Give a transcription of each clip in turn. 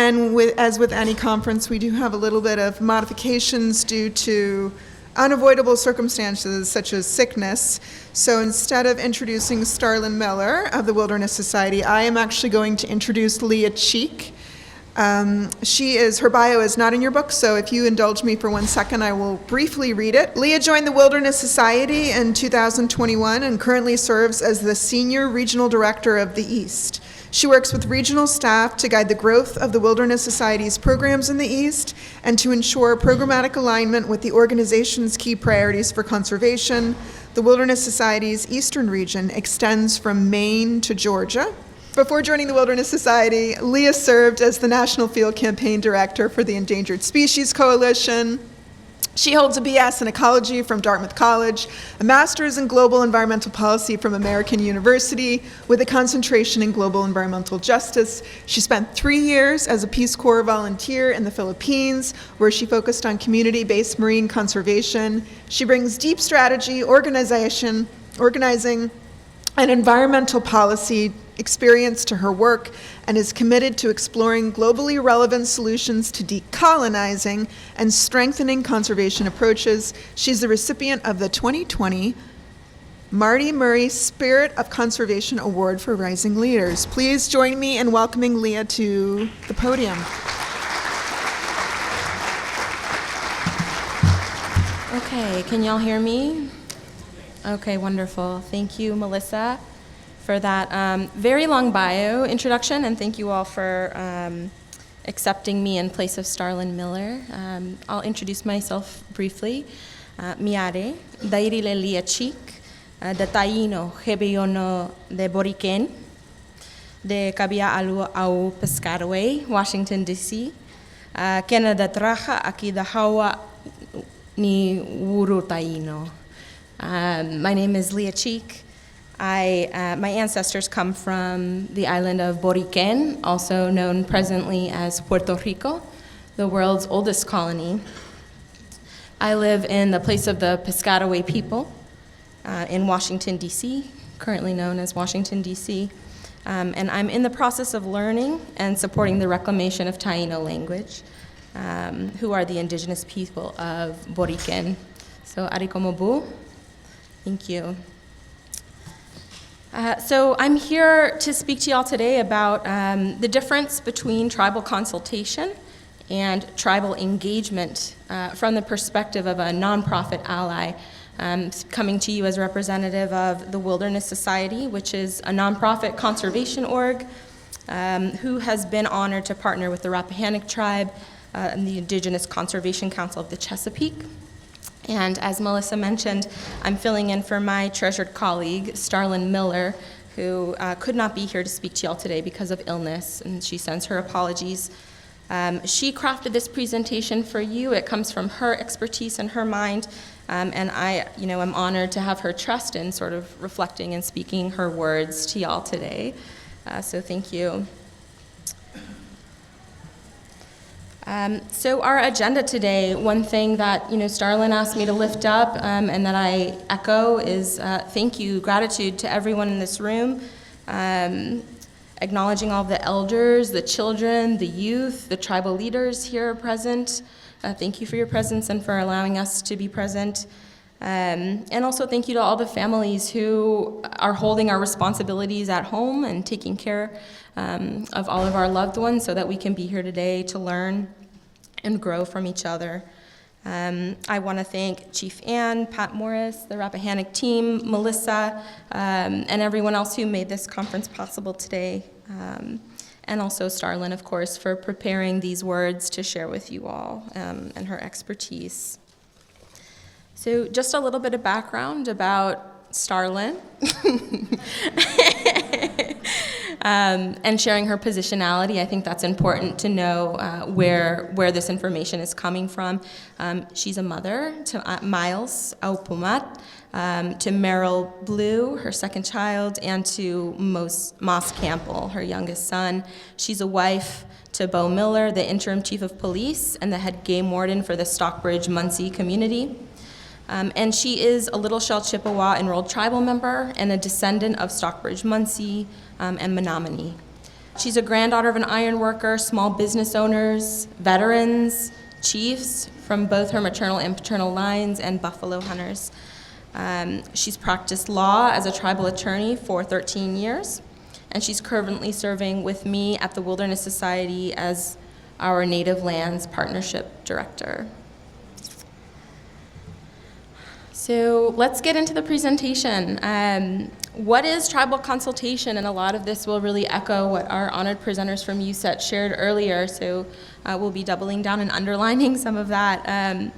And as with any conference, we do have a little bit of modifications due to unavoidable circumstances such as sickness. So instead of introducing Starlin Miller of the Wilderness Society, I am actually going to introduce Leah Cheek. Her bio is not in your book, so if you indulge me for 1 second, I will briefly read it. Leah joined the Wilderness Society in 2021 and currently serves as the Senior Regional Director of the East. She works with regional staff to guide the growth of the Wilderness Society's programs in the East and to ensure programmatic alignment with the organization's key priorities for conservation. The Wilderness Society's Eastern region extends from Maine to Georgia. Before joining the Wilderness Society, Leah served as the National Field Campaign Director for the Endangered Species Coalition. She holds a BS in Ecology from Dartmouth College, a Master's in Global Environmental Policy from American University, with a concentration in global environmental justice. She spent 3 years as a Peace Corps volunteer in the Philippines, where she focused on community-based marine conservation. She brings deep strategy, organizing, and environmental policy experience to her work and is committed to exploring globally relevant solutions to decolonizing and strengthening conservation approaches. She's the recipient of the 2020 Marty Murray Spirit of Conservation Award for Rising Leaders. Please join me in welcoming Leah to the podium. Okay, can y'all hear me? Okay, wonderful. Thank you, Melissa, for that very long bio introduction, and thank you all for accepting me in place of Starlin Miller. I'll introduce myself briefly. Miare, Dairile Leah Cheek, de Taino, Hebeyono de Boriken, de Kabia Alu Au Piscataway, Washington, D.C., Canada Traja, Aki da Hawa ni Wuru Taino. My name is Leah Cheek. My ancestors come from the island of Boriken, also known presently as Puerto Rico, the world's oldest colony. I live in the place of the Piscataway people in Washington, D.C., currently known as Washington, D.C., and I'm in the process of learning and supporting the reclamation of Taino language, who are the indigenous people of Boriken. So, Arikomobu. Thank you. So I'm here to speak to y'all today about the difference between tribal consultation and tribal engagement from the perspective of a nonprofit ally, coming to you as representative of the Wilderness Society, which is a nonprofit conservation org who has been honored to partner with the Rappahannock Tribe and the Indigenous Conservation Council of the Chesapeake. And as Melissa mentioned, I'm filling in for my treasured colleague, Starlin Miller, who could not be here to speak to y'all today because of illness, and she sends her apologies. She crafted this presentation for you. It comes from her expertise and her mind, and I, am honored to have her trust in sort of reflecting and speaking her words to y'all today. So thank you. So our agenda today, one thing that Starlin asked me to lift up and that I echo is thank you, gratitude to everyone in this room, acknowledging all the elders, the children, the youth, the tribal leaders here present. Thank you for your presence and for allowing us to be present. And also thank you to all the families who are holding our responsibilities at home and taking care of all of our loved ones so that we can be here today to learn and grow from each other. I want to thank Chief Ann, Pat Morris, the Rappahannock team, Melissa, and everyone else who made this conference possible today. And also Starlin, of course, for preparing these words to share with you all and her expertise. So just a little bit of background about Starlin and sharing her positionality. I think that's important to know where this information is coming from. She's a mother to Miles Aupumat, to Merrill Blue, her second child, and to Moss Campbell, her youngest son. She's a wife to Bo Miller, the interim chief of police and the head game warden for the Stockbridge-Muncie community. And she is a Little Shell Chippewa enrolled tribal member and a descendant of Stockbridge-Muncie and Menominee. She's a granddaughter of an iron worker, small business owners, veterans, chiefs from both her maternal and paternal lines, and buffalo hunters. She's practiced law as a tribal attorney for 13 years, and she's currently serving with me at the Wilderness Society as our Native Lands Partnership Director. So let's get into the presentation. What is tribal consultation? And a lot of this will really echo what our honored presenters from USET shared earlier, so we'll be doubling down and underlining some of that.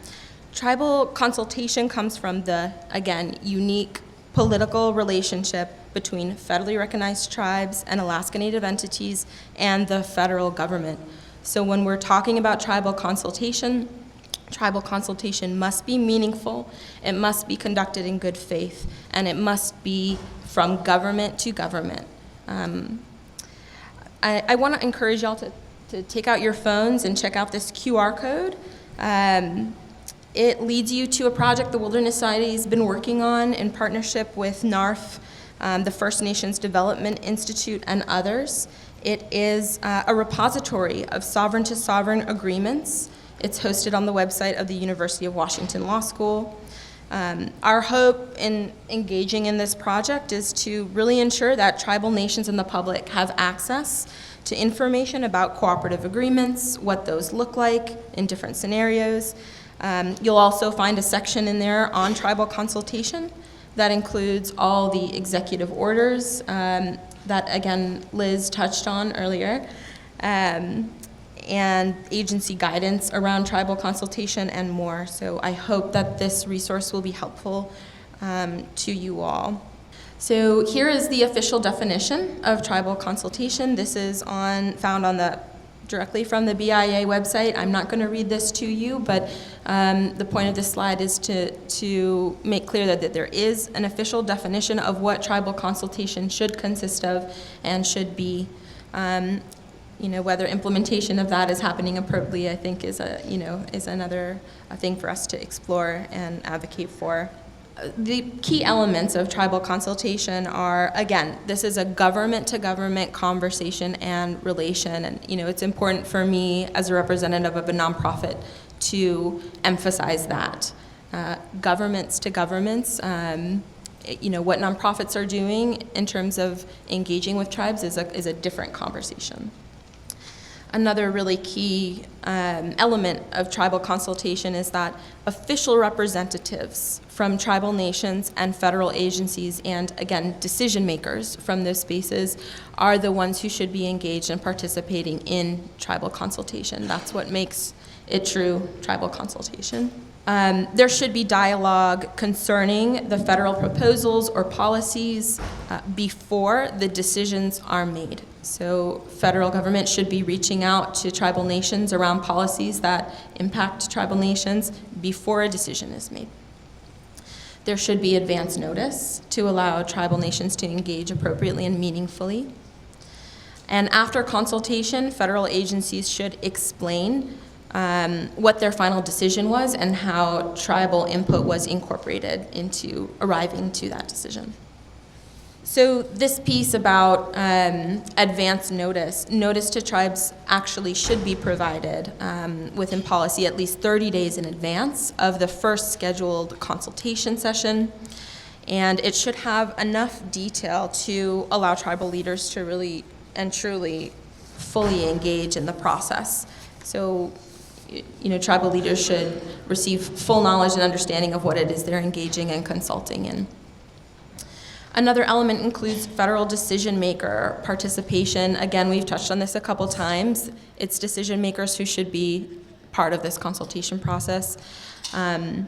Tribal consultation comes from the, again, unique political relationship between federally recognized tribes and Alaska Native entities and the federal government. So when we're talking about tribal consultation must be meaningful, it must be conducted in good faith, and it must be from government to government. I want to encourage y'all to take out your phones and check out this QR code. It leads you to a project the Wilderness Society has been working on in partnership with NARF, the First Nations Development Institute, and others. It is a repository of sovereign-to-sovereign agreements. It's hosted on the website of the University of Washington Law School. Our hope in engaging in this project is to really ensure that tribal nations and the public have access to information about cooperative agreements, what those look like in different scenarios. You'll also find a section in there on tribal consultation that includes all the executive orders that, again, Liz touched on earlier, and agency guidance around tribal consultation and more. So I hope that this resource will be helpful to you all. So here is the official definition of tribal consultation. This is found on directly from the BIA website. I'm not going to read this to you, but the point of this slide is to make clear that there is an official definition of what tribal consultation should consist of and should be. Whether implementation of that is happening appropriately, I think is another thing for us to explore and advocate for. The key elements of tribal consultation are, again, this is a government-to-government conversation and relation, and it's important for me as a representative of a nonprofit to emphasize that. Governments to governments, what nonprofits are doing in terms of engaging with tribes is a different conversation. Another really key element of tribal consultation is that official representatives from tribal nations and federal agencies and, again, decision makers from those spaces are the ones who should be engaged and participating in tribal consultation. That's what makes it true tribal consultation. There should be dialogue concerning the federal proposals or policies before the decisions are made. So federal government should be reaching out to tribal nations around policies that impact tribal nations before a decision is made. There should be advance notice to allow tribal nations to engage appropriately and meaningfully. And after consultation, federal agencies should explain what their final decision was and how tribal input was incorporated into arriving to that decision. So this piece about advance notice to tribes actually should be provided within policy at least 30 days in advance of the first scheduled consultation session. And it should have enough detail to allow tribal leaders to really and truly fully engage in the process. So, tribal leaders should receive full knowledge and understanding of what it is they're engaging and consulting in. Another element includes federal decision maker participation. Again, we've touched on this a couple times. It's decision makers who should be part of this consultation process. And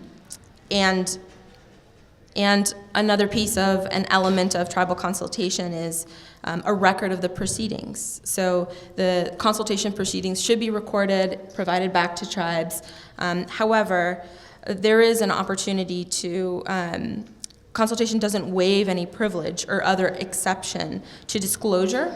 another piece of an element of tribal consultation is a record of the proceedings. So the consultation proceedings should be recorded, provided back to tribes. However, there is an opportunity to consultation doesn't waive any privilege or other exception to disclosure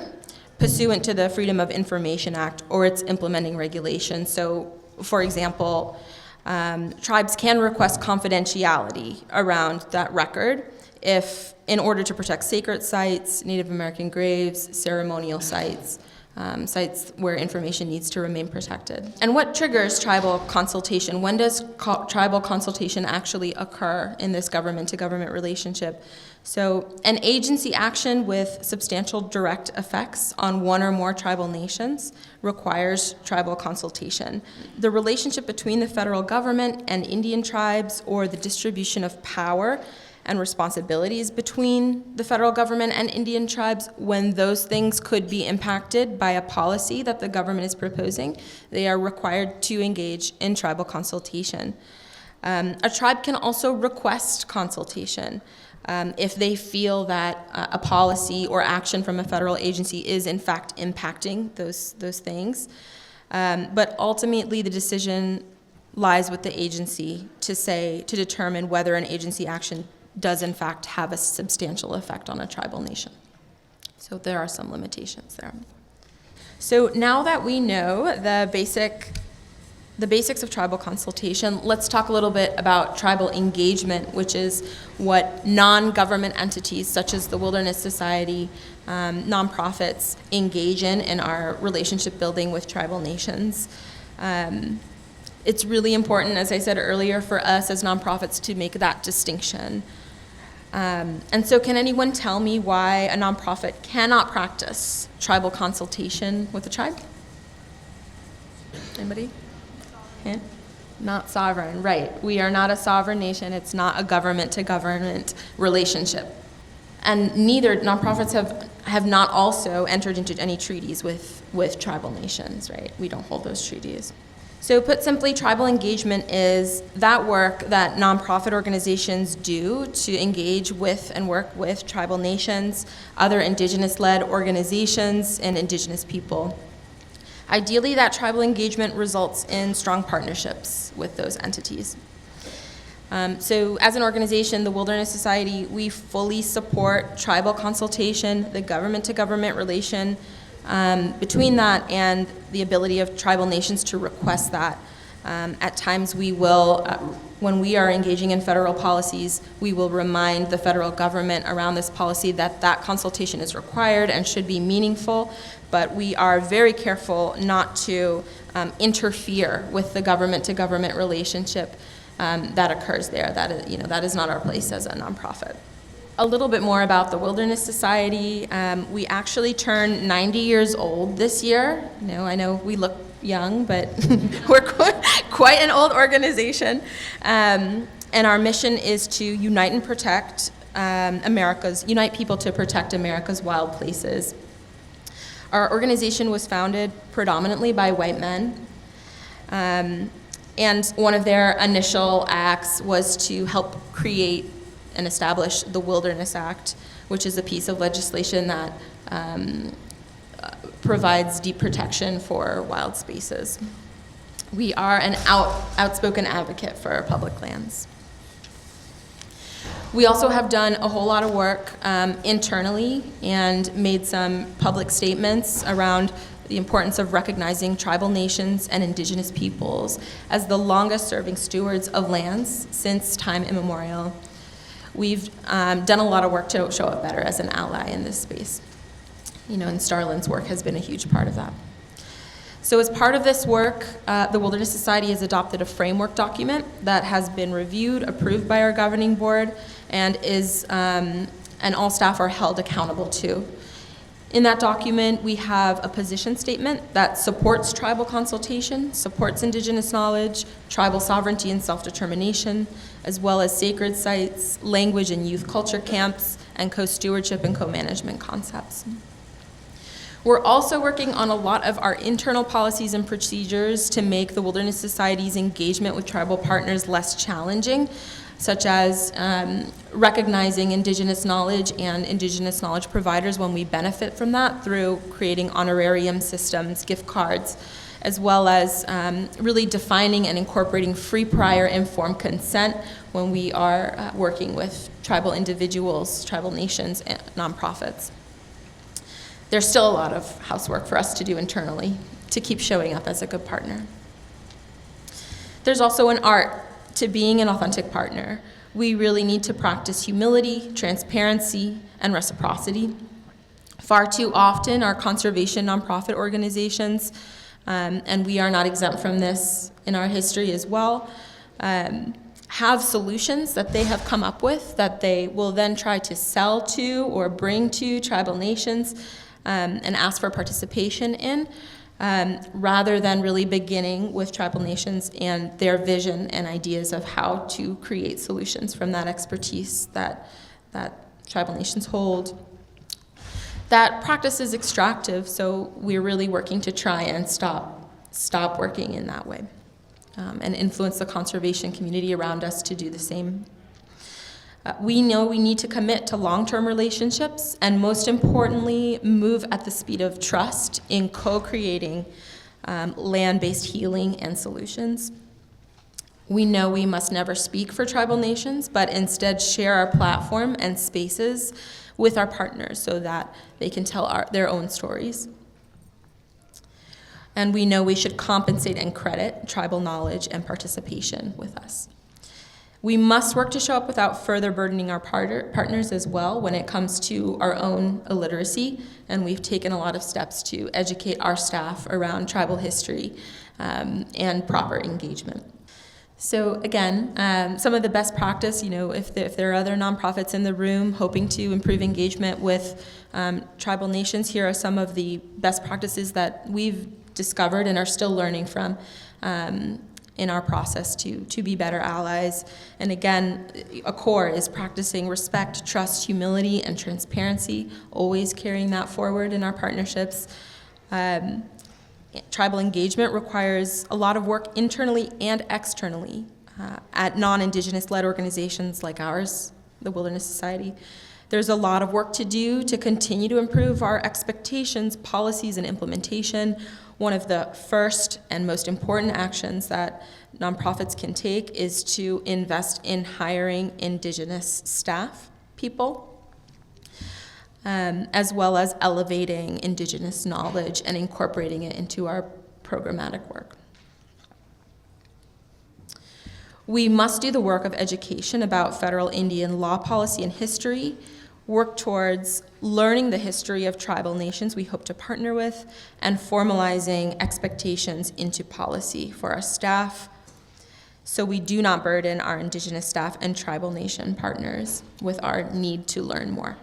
pursuant to the Freedom of Information Act or its implementing regulations. So, for example, tribes can request confidentiality around that record if, in order to protect sacred sites, Native American graves, ceremonial sites, sites where information needs to remain protected. And what triggers tribal consultation? When does tribal consultation actually occur in this government-to-government relationship? So an agency action with substantial direct effects on one or more tribal nations requires tribal consultation. The relationship between the federal government and Indian tribes, or the distribution of power and responsibilities between the federal government and Indian tribes, when those things could be impacted by a policy that the government is proposing, they are required to engage in tribal consultation. A tribe can also request consultation if they feel that a policy or action from a federal agency is in fact impacting those things. But ultimately, the decision lies with the agency to determine whether an agency action does in fact have a substantial effect on a tribal nation. So there are some limitations there. So now that we know the basics of tribal consultation, let's talk a little bit about tribal engagement, which is what non-government entities such as the Wilderness Society, nonprofits engage in our relationship building with tribal nations. It's really important, as I said earlier, for us as nonprofits to make that distinction. And so can anyone tell me why a nonprofit cannot practice tribal consultation with a tribe? Anybody? Yeah. Not sovereign, right. We are not a sovereign nation. It's not a government-to-government relationship. And neither nonprofits have not also entered into any treaties with tribal nations, right? We don't hold those treaties. So put simply, tribal engagement is that work that nonprofit organizations do to engage with and work with tribal nations, other indigenous-led organizations, and indigenous people. Ideally, that tribal engagement results in strong partnerships with those entities. So as an organization, the Wilderness Society, we fully support tribal consultation, the government-to-government relation between that and the ability of tribal nations to request that. At times we will, when we are engaging in federal policies, we will remind the federal government around this policy that that consultation is required and should be meaningful, but we are very careful not to interfere with the government-to-government relationship that occurs there. That is not our place as a nonprofit. A little bit more about the Wilderness Society. We actually turned 90 years old this year. I know we look young, but we're quite an old organization. And our mission is to unite and protect unite people to protect America's wild places. Our organization was founded predominantly by white men. And one of their initial acts was to help create and establish the Wilderness Act, which is a piece of legislation that provides deep protection for wild spaces. We are an outspoken advocate for public lands. We also have done a whole lot of work internally and made some public statements around the importance of recognizing tribal nations and indigenous peoples as the longest-serving stewards of lands since time immemorial. We've done a lot of work to show up better as an ally in this space. And Starlin's work has been a huge part of that. So as part of this work, the Wilderness Society has adopted a framework document that has been reviewed, approved by our governing board, and and all staff are held accountable to. In that document, we have a position statement that supports tribal consultation, supports indigenous knowledge, tribal sovereignty and self-determination, as well as sacred sites, language and youth culture camps, and co-stewardship and co-management concepts. We're also working on a lot of our internal policies and procedures to make the Wilderness Society's engagement with tribal partners less challenging, such as recognizing indigenous knowledge and indigenous knowledge providers when we benefit from that through creating honorarium systems, gift cards, as well as really defining and incorporating free, prior, informed consent when we are working with tribal individuals, tribal nations, and nonprofits. There's still a lot of housework for us to do internally to keep showing up as a good partner. There's also an art to being an authentic partner. We really need to practice humility, transparency, and reciprocity. Far too often, our conservation nonprofit organizations, and we are not exempt from this in our history as well, have solutions that they have come up with that they will then try to sell to or bring to tribal nations and ask for participation in, rather than really beginning with tribal nations and their vision and ideas of how to create solutions from that expertise that tribal nations hold. That practice is extractive, so we're really working to try and stop working in that way. And influence the conservation community around us to do the same. We know we need to commit to long-term relationships and, most importantly, move at the speed of trust in co-creating land-based healing and solutions. We know we must never speak for tribal nations, but instead share our platform and spaces with our partners so that they can tell their own stories. And we know we should compensate and credit tribal knowledge and participation with us. We must work to show up without further burdening our partners as well when it comes to our own illiteracy, and we've taken a lot of steps to educate our staff around tribal history and proper engagement. So again, some of the best practice, if there are other nonprofits in the room hoping to improve engagement with tribal nations, here are some of the best practices that we've discovered and are still learning from in our process to be better allies. And again, a core is practicing respect, trust, humility, and transparency, always carrying that forward in our partnerships. Tribal engagement requires a lot of work internally and externally at non-Indigenous-led organizations like ours, the Wilderness Society. There's a lot of work to do to continue to improve our expectations, policies, and implementation. One of the first and most important actions that nonprofits can take is to invest in hiring Indigenous staff people, as well as elevating Indigenous knowledge and incorporating it into our programmatic work. We must do the work of education about federal Indian law policy and history, work towards learning the history of tribal nations we hope to partner with, and formalizing expectations into policy for our staff so we do not burden our Indigenous staff and tribal nation partners with our need to learn more.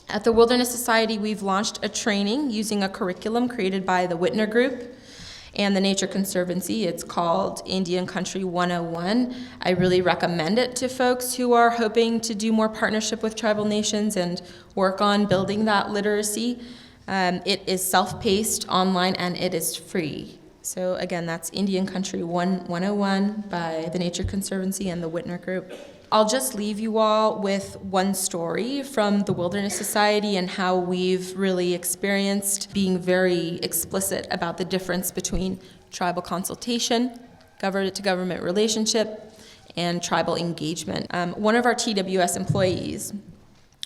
At the Wilderness Society, we've launched a training using a curriculum created by the Whitner Group and the Nature Conservancy. It's called Indian Country 101. I really recommend it to folks who are hoping to do more partnership with tribal nations and work on building that literacy. It is self-paced, online, and it is free. So again, that's Indian Country 101 by the Nature Conservancy and the Whitner Group. I'll just leave you all with one story from the Wilderness Society and how we've really experienced being very explicit about the difference between tribal consultation, government-to-government relationship, and tribal engagement. One of our TWS employees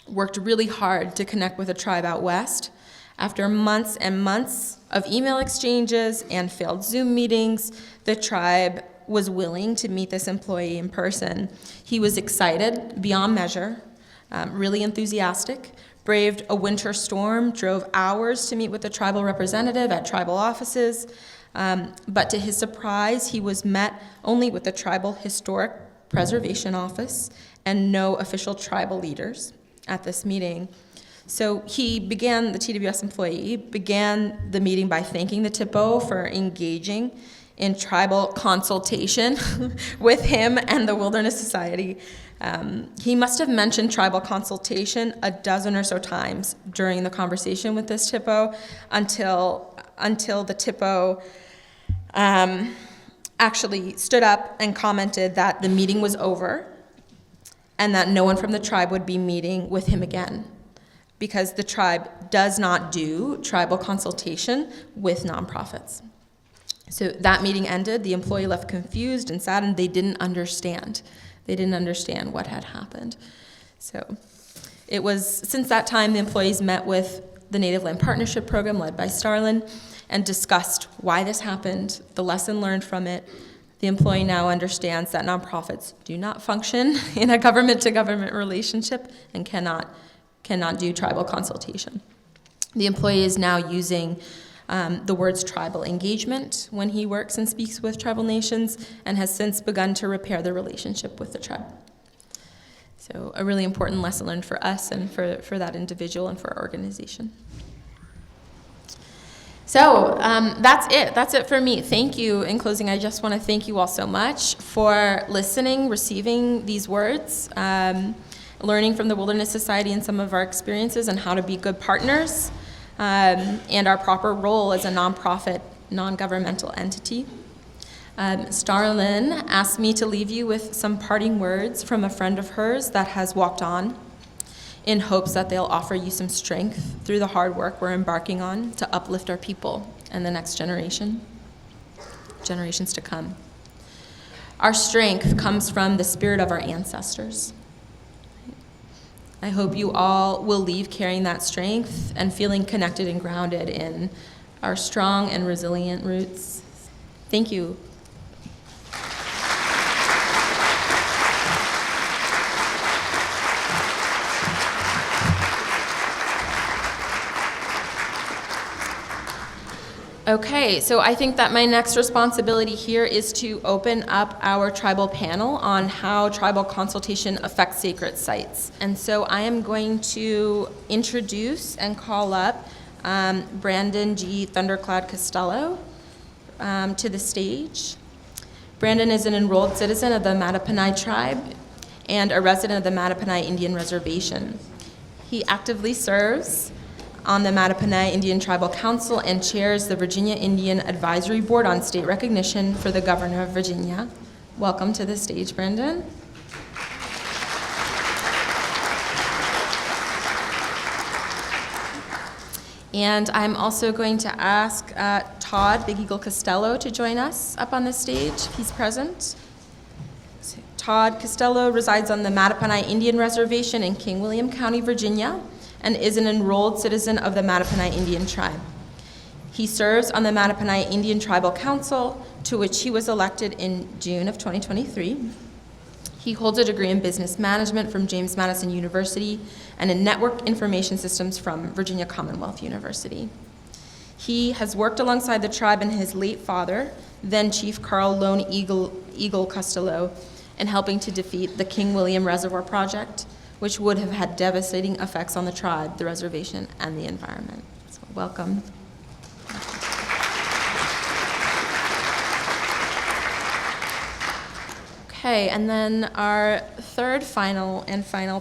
worked really hard to connect with a tribe out west. After months and months of email exchanges and failed Zoom meetings, the tribe was willing to meet this employee in person. He was excited beyond measure, really enthusiastic, braved a winter storm, drove hours to meet with the tribal representative at tribal offices, but to his surprise, he was met only with the Tribal Historic Preservation Office and no official tribal leaders at this meeting. So the TWS employee began the meeting by thanking the TIPO for engaging in tribal consultation with him and the Wilderness Society. He must have mentioned tribal consultation a dozen or so times during the conversation with this TIPO until the TIPO actually stood up and commented that the meeting was over and that no one from the tribe would be meeting with him again, because the tribe does not do tribal consultation with nonprofits. So that meeting ended, the employee left confused and saddened. They didn't understand. They didn't understand what had happened. So since that time, the employees met with the Native Land Partnership Program led by Starlin and discussed why this happened, the lesson learned from it. The employee now understands that nonprofits do not function in a government-to-government relationship and cannot do tribal consultation. The employee is now using the words tribal engagement when he works and speaks with tribal nations, and has since begun to repair the relationship with the tribe. So a really important lesson learned for us and for that individual and for our organization. So that's it. That's it for me. Thank you. In closing, I just want to thank you all so much for listening, receiving these words, learning from the Wilderness Society and some of our experiences and how to be good partners, and our proper role as a nonprofit, non-governmental entity. Starlyn asked me to leave you with some parting words from a friend of hers that has walked on, in hopes that they'll offer you some strength through the hard work we're embarking on to uplift our people and the next generations to come. Our strength comes from the spirit of our ancestors. I hope you all will leave carrying that strength and feeling connected and grounded in our strong and resilient roots. Thank you. Okay, so I think that my next responsibility here is to open up our tribal panel on how tribal consultation affects sacred sites. And so I am going to introduce and call up Brandon G. Thundercloud Costello to the stage. Brandon is an enrolled citizen of the Mattaponi tribe and a resident of the Mattaponi Indian Reservation. He actively serves on the Mattaponi Indian Tribal Council and chairs the Virginia Indian Advisory Board on State Recognition for the Governor of Virginia. Welcome to the stage, Brandon. And I'm also going to ask Todd Big Eagle Costello to join us up on the stage if he's present. So Todd Costello resides on the Mattaponi Indian Reservation in King William County, Virginia, and is an enrolled citizen of the Mattaponi Indian tribe. He serves on the Mattaponi Indian Tribal Council, to which he was elected in June of 2023. He holds a degree in business management from James Madison University and in network information systems from Virginia Commonwealth University. He has worked alongside the tribe and his late father, then Chief Carl Lone Eagle Costello, in helping to defeat the King William Reservoir Project, which would have had devastating effects on the tribe, the reservation, and the environment. So welcome. Okay, and then our third final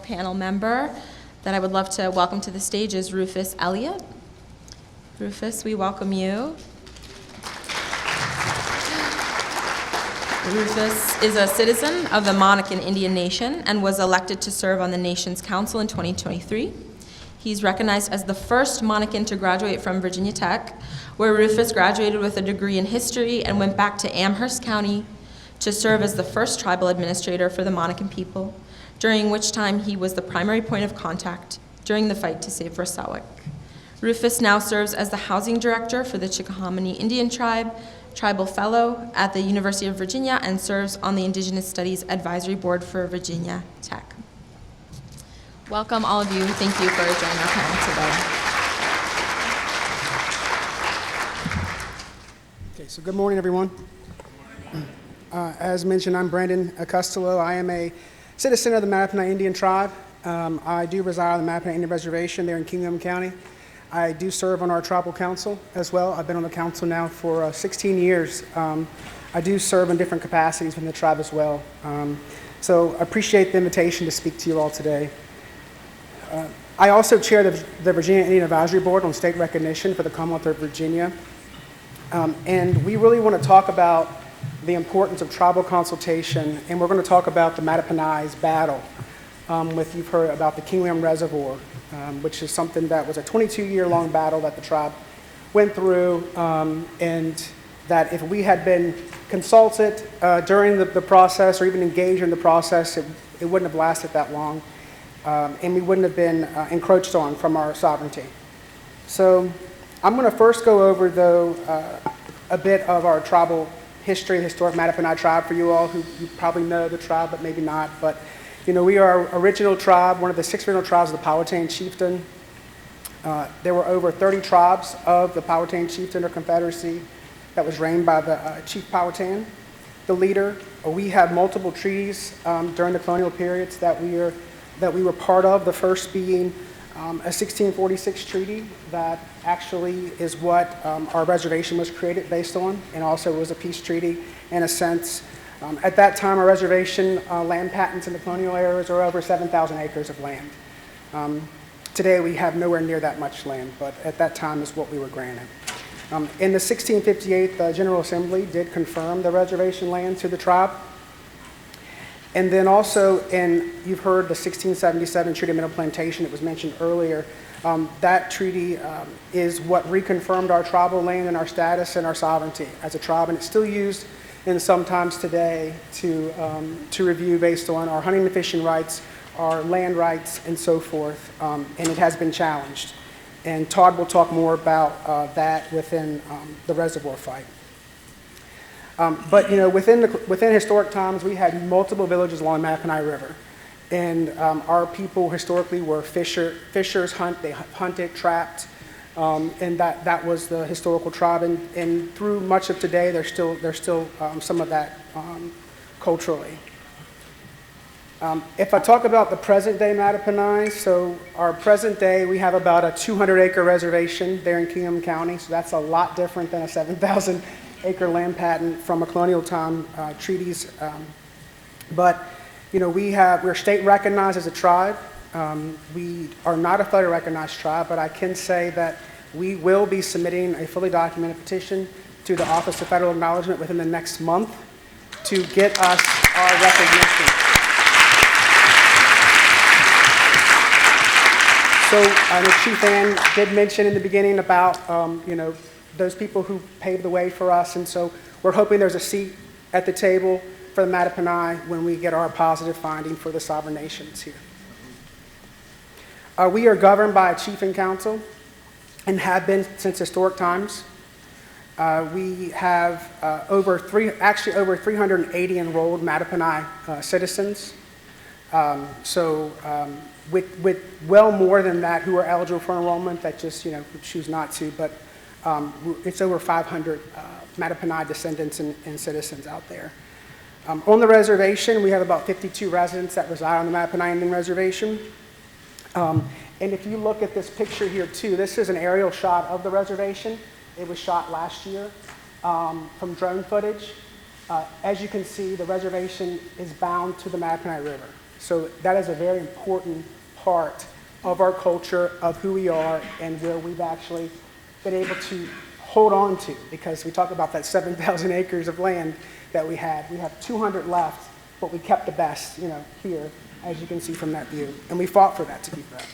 panel member that I would love to welcome to the stage is Rufus Elliott. Rufus, we welcome you. Rufus is a citizen of the Monacan Indian Nation and was elected to serve on the nation's council in 2023. He's recognized as the first Monacan to graduate from Virginia Tech, where Rufus graduated with a degree in history and went back to Amherst County to serve as the first tribal administrator for the Monacan people, during which time he was the primary point of contact during the fight to save Rasawik. Rufus now serves as the housing director for the Chickahominy Indian Tribe, Tribal Fellow at the University of Virginia, and serves on the Indigenous Studies Advisory Board for Virginia Tech. Welcome, all of you. Thank you for joining our panel today. Okay, so good morning, everyone. As mentioned, I'm Brandon Costello. I am a citizen of the Mattaponi Indian Tribe. I do reside on the Mattaponi Indian Reservation there in King William County. I do serve on our tribal council as well. I've been on the council now for 16 years. I do serve in different capacities within the tribe as well. So I appreciate the invitation to speak to you all today. I also chair the Virginia Indian Advisory Board on State Recognition for the Commonwealth of Virginia. And we really want to talk about the importance of tribal consultation, and we're going to talk about the Mattaponi's battle. You've heard about the King William Reservoir, which is something that was a 22-year-long battle that the tribe went through, and that if we had been consulted during the process or even engaged in the process, it wouldn't have lasted that long, and we wouldn't have been encroached on from our sovereignty. So I'm going to first go over, though, a bit of our tribal history, the historic Mattaponi tribe for you all who you probably know the tribe, but maybe not. But we are original tribe, one of the 6 original tribes of the Powhatan chieftain. There were over 30 tribes of the Powhatan Chieftain or Confederacy that was reigned by the Chief Powhatan, the leader. We have multiple treaties during the colonial periods that we were part of, the first being a 1646 treaty that actually is what our reservation was created based on, and also was a peace treaty in a sense. At that time, our reservation land patents in the colonial areas were over 7,000 acres of land. Today, we have nowhere near that much land, but at that time is what we were granted. In the 1658, the General Assembly did confirm the reservation land to the tribe. And then also, you've heard the 1677 Treaty of Middle Plantation, it was mentioned earlier. That treaty is what reconfirmed our tribal land and our status and our sovereignty as a tribe, and it's still used and sometimes today to review based on our hunting and fishing rights, our land rights, and so forth, and it has been challenged. And Todd will talk more about that within the reservoir fight. But you know, within historic times, we had multiple villages along the Mackinac River, and our people historically were fishers. They hunted, trapped, and that was the historical tribe. And through much of today, there's still some of that culturally. If I talk about the present day Mattaponi, so our present day, we have about a 200-acre reservation there in Kingdom County, so that's a lot different than a 7,000-acre land patent from a colonial time treaties. But you know, we're state recognized as a tribe. We are not a federally recognized tribe, but I can say that we will be submitting a fully documented petition to the Office of Federal Acknowledgement within the next month to get us our recognition. So Chief Ann did mention in the beginning about you know, those people who paved the way for us, and so we're hoping there's a seat at the table for the Mattaponi when we get our positive finding for the sovereign nations here. We are governed by a chief and council and have been since historic times. We have over 380 enrolled Mattaponi citizens. With well more than that who are eligible for enrollment that just, you know, choose not to, but it's over 500 Mattaponi descendants and citizens out there. On the reservation, we have about 52 residents that reside on the Mattaponi Indian Reservation. And if you look at this picture here too, this is an aerial shot of the reservation. It was shot last year from drone footage. As you can see, the reservation is bound to the Mattaponi River. So that is a very important part of our culture, of who we are, and where we've actually been able to hold on to, because we talk about that 7,000 acres of land that we had. We have 200 left, but we kept the best, you know, here, as you can see from that view, and we fought for that to keep that.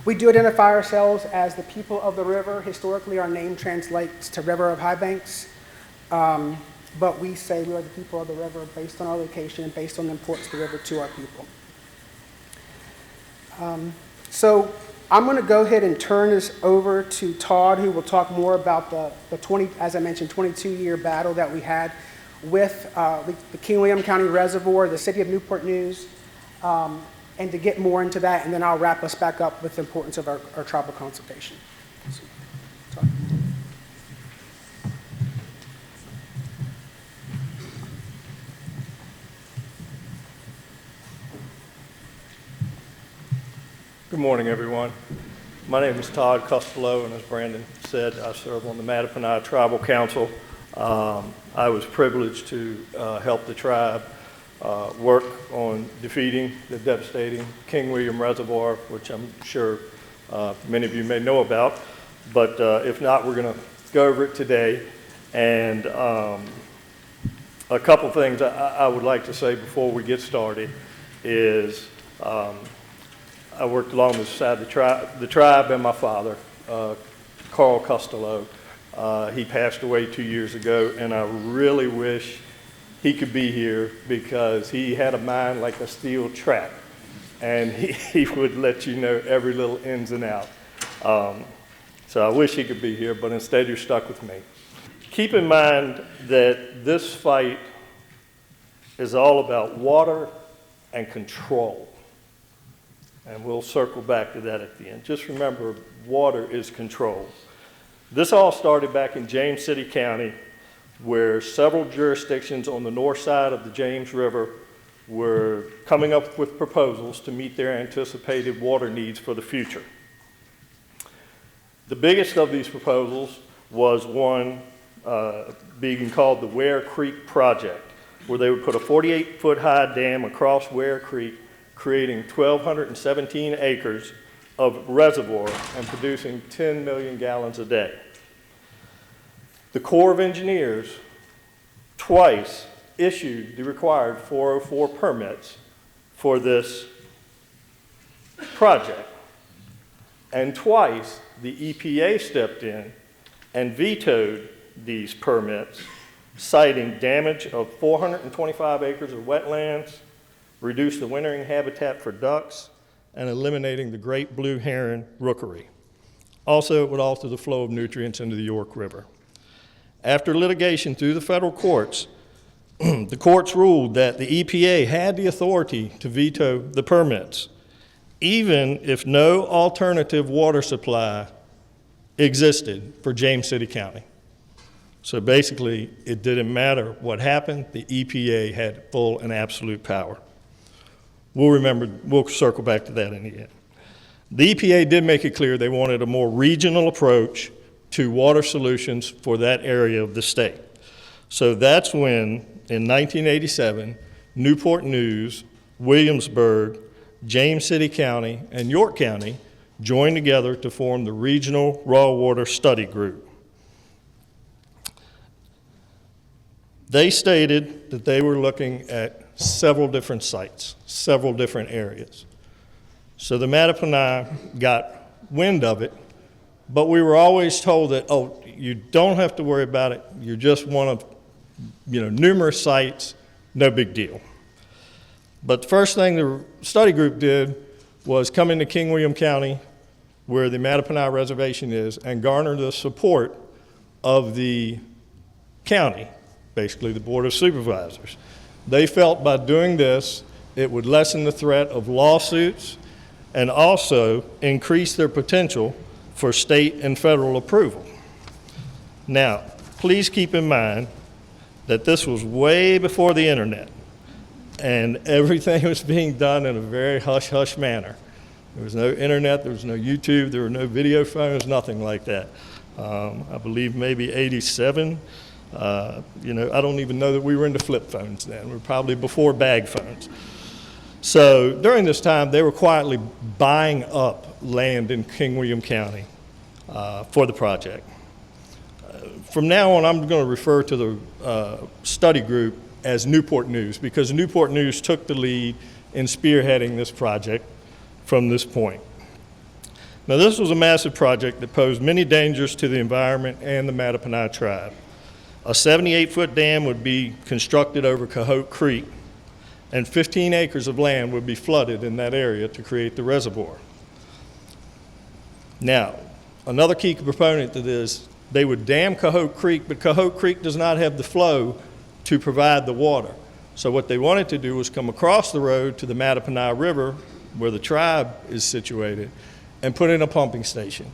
We do identify ourselves as the people of the river. Historically, our name translates to River of High Banks. But we say we are the people of the river based on our location and based on the importance of the river to our people. So I'm going to go ahead and turn this over to Todd, who will talk more about the 22-year battle that we had with the King William County Reservoir, the City of Newport News, and to get more into that, and then I'll wrap us back up with the importance of our tribal consultation. So, Todd. Good morning, everyone. My name is Todd Costello, and as Brandon said, I serve on the Mattaponi Tribal Council. I was privileged to help the tribe work on defeating the devastating King William Reservoir, which I'm sure many of you may know about. But if not, we're going to go over it today. And a couple things I would like to say before we get started is I worked along the side of the tribe and my father, Carl Costello. He passed away 2 years ago, and I really wish he could be here because he had a mind like a steel trap, and he would let you know every little ins and out. So I wish he could be here, but instead you're stuck with me. Keep in mind that this fight is all about water and control. and we'll circle back to that at the end. Just remember, water is controlled. This all started back in James City County, where several jurisdictions on the north side of the James River were coming up with proposals to meet their anticipated water needs for the future. The biggest of these proposals was one being called the Ware Creek Project, where they would put a 48-foot high dam across Ware Creek, creating 1,217 acres of reservoir and producing 10 million gallons a day. The Corps of Engineers twice issued the required 404 permits for this project, and twice the EPA stepped in and vetoed these permits, citing damage of 425 acres of wetlands, reduced the wintering habitat for ducks, and eliminating the great blue heron rookery. Also, it would alter the flow of nutrients into the York River. After litigation through the federal courts, the courts ruled that the EPA had the authority to veto the permits, even if no alternative water supply existed for James City County. So basically, it didn't matter what happened, the EPA had full and absolute power. We'll circle back to that in the end. The EPA did make it clear they wanted a more regional approach to water solutions for that area of the state. So that's when, in 1987, Newport News, Williamsburg, James City County, and York County joined together to form the Regional Raw Water Study Group. They stated that they were looking at several different sites, several different areas. So the Mattaponi got wind of it, but we were always told that, oh, you don't have to worry about it. You're just one of, numerous sites, no big deal. But the first thing the study group did was come into King William County, where the Mattaponi Reservation is, and garner the support of the county, basically the Board of Supervisors. They felt by doing this, it would lessen the threat of lawsuits and also increase their potential for state and federal approval. Now, please keep in mind that this was way before the internet, and everything was being done in a very hush-hush manner. There was no internet, there was no YouTube, there were no video phones, nothing like that. I believe maybe 87. I don't even know that we were into flip phones then. We were probably before bag phones. So during this time, they were quietly buying up land in King William County for the project. From now on, I'm going to refer to the study group as Newport News, because Newport News took the lead in spearheading this project from this point. Now, this was a massive project that posed many dangers to the environment and the Mattaponi tribe. A 78-foot dam would be constructed over Cohote Creek, and 15 acres of land would be flooded in that area to create the reservoir. Now, another key component to this, they would dam Cohote Creek, but Cohote Creek does not have the flow to provide the water. So what they wanted to do was come across the road to the Mattaponi River, where the tribe is situated, and put in a pumping station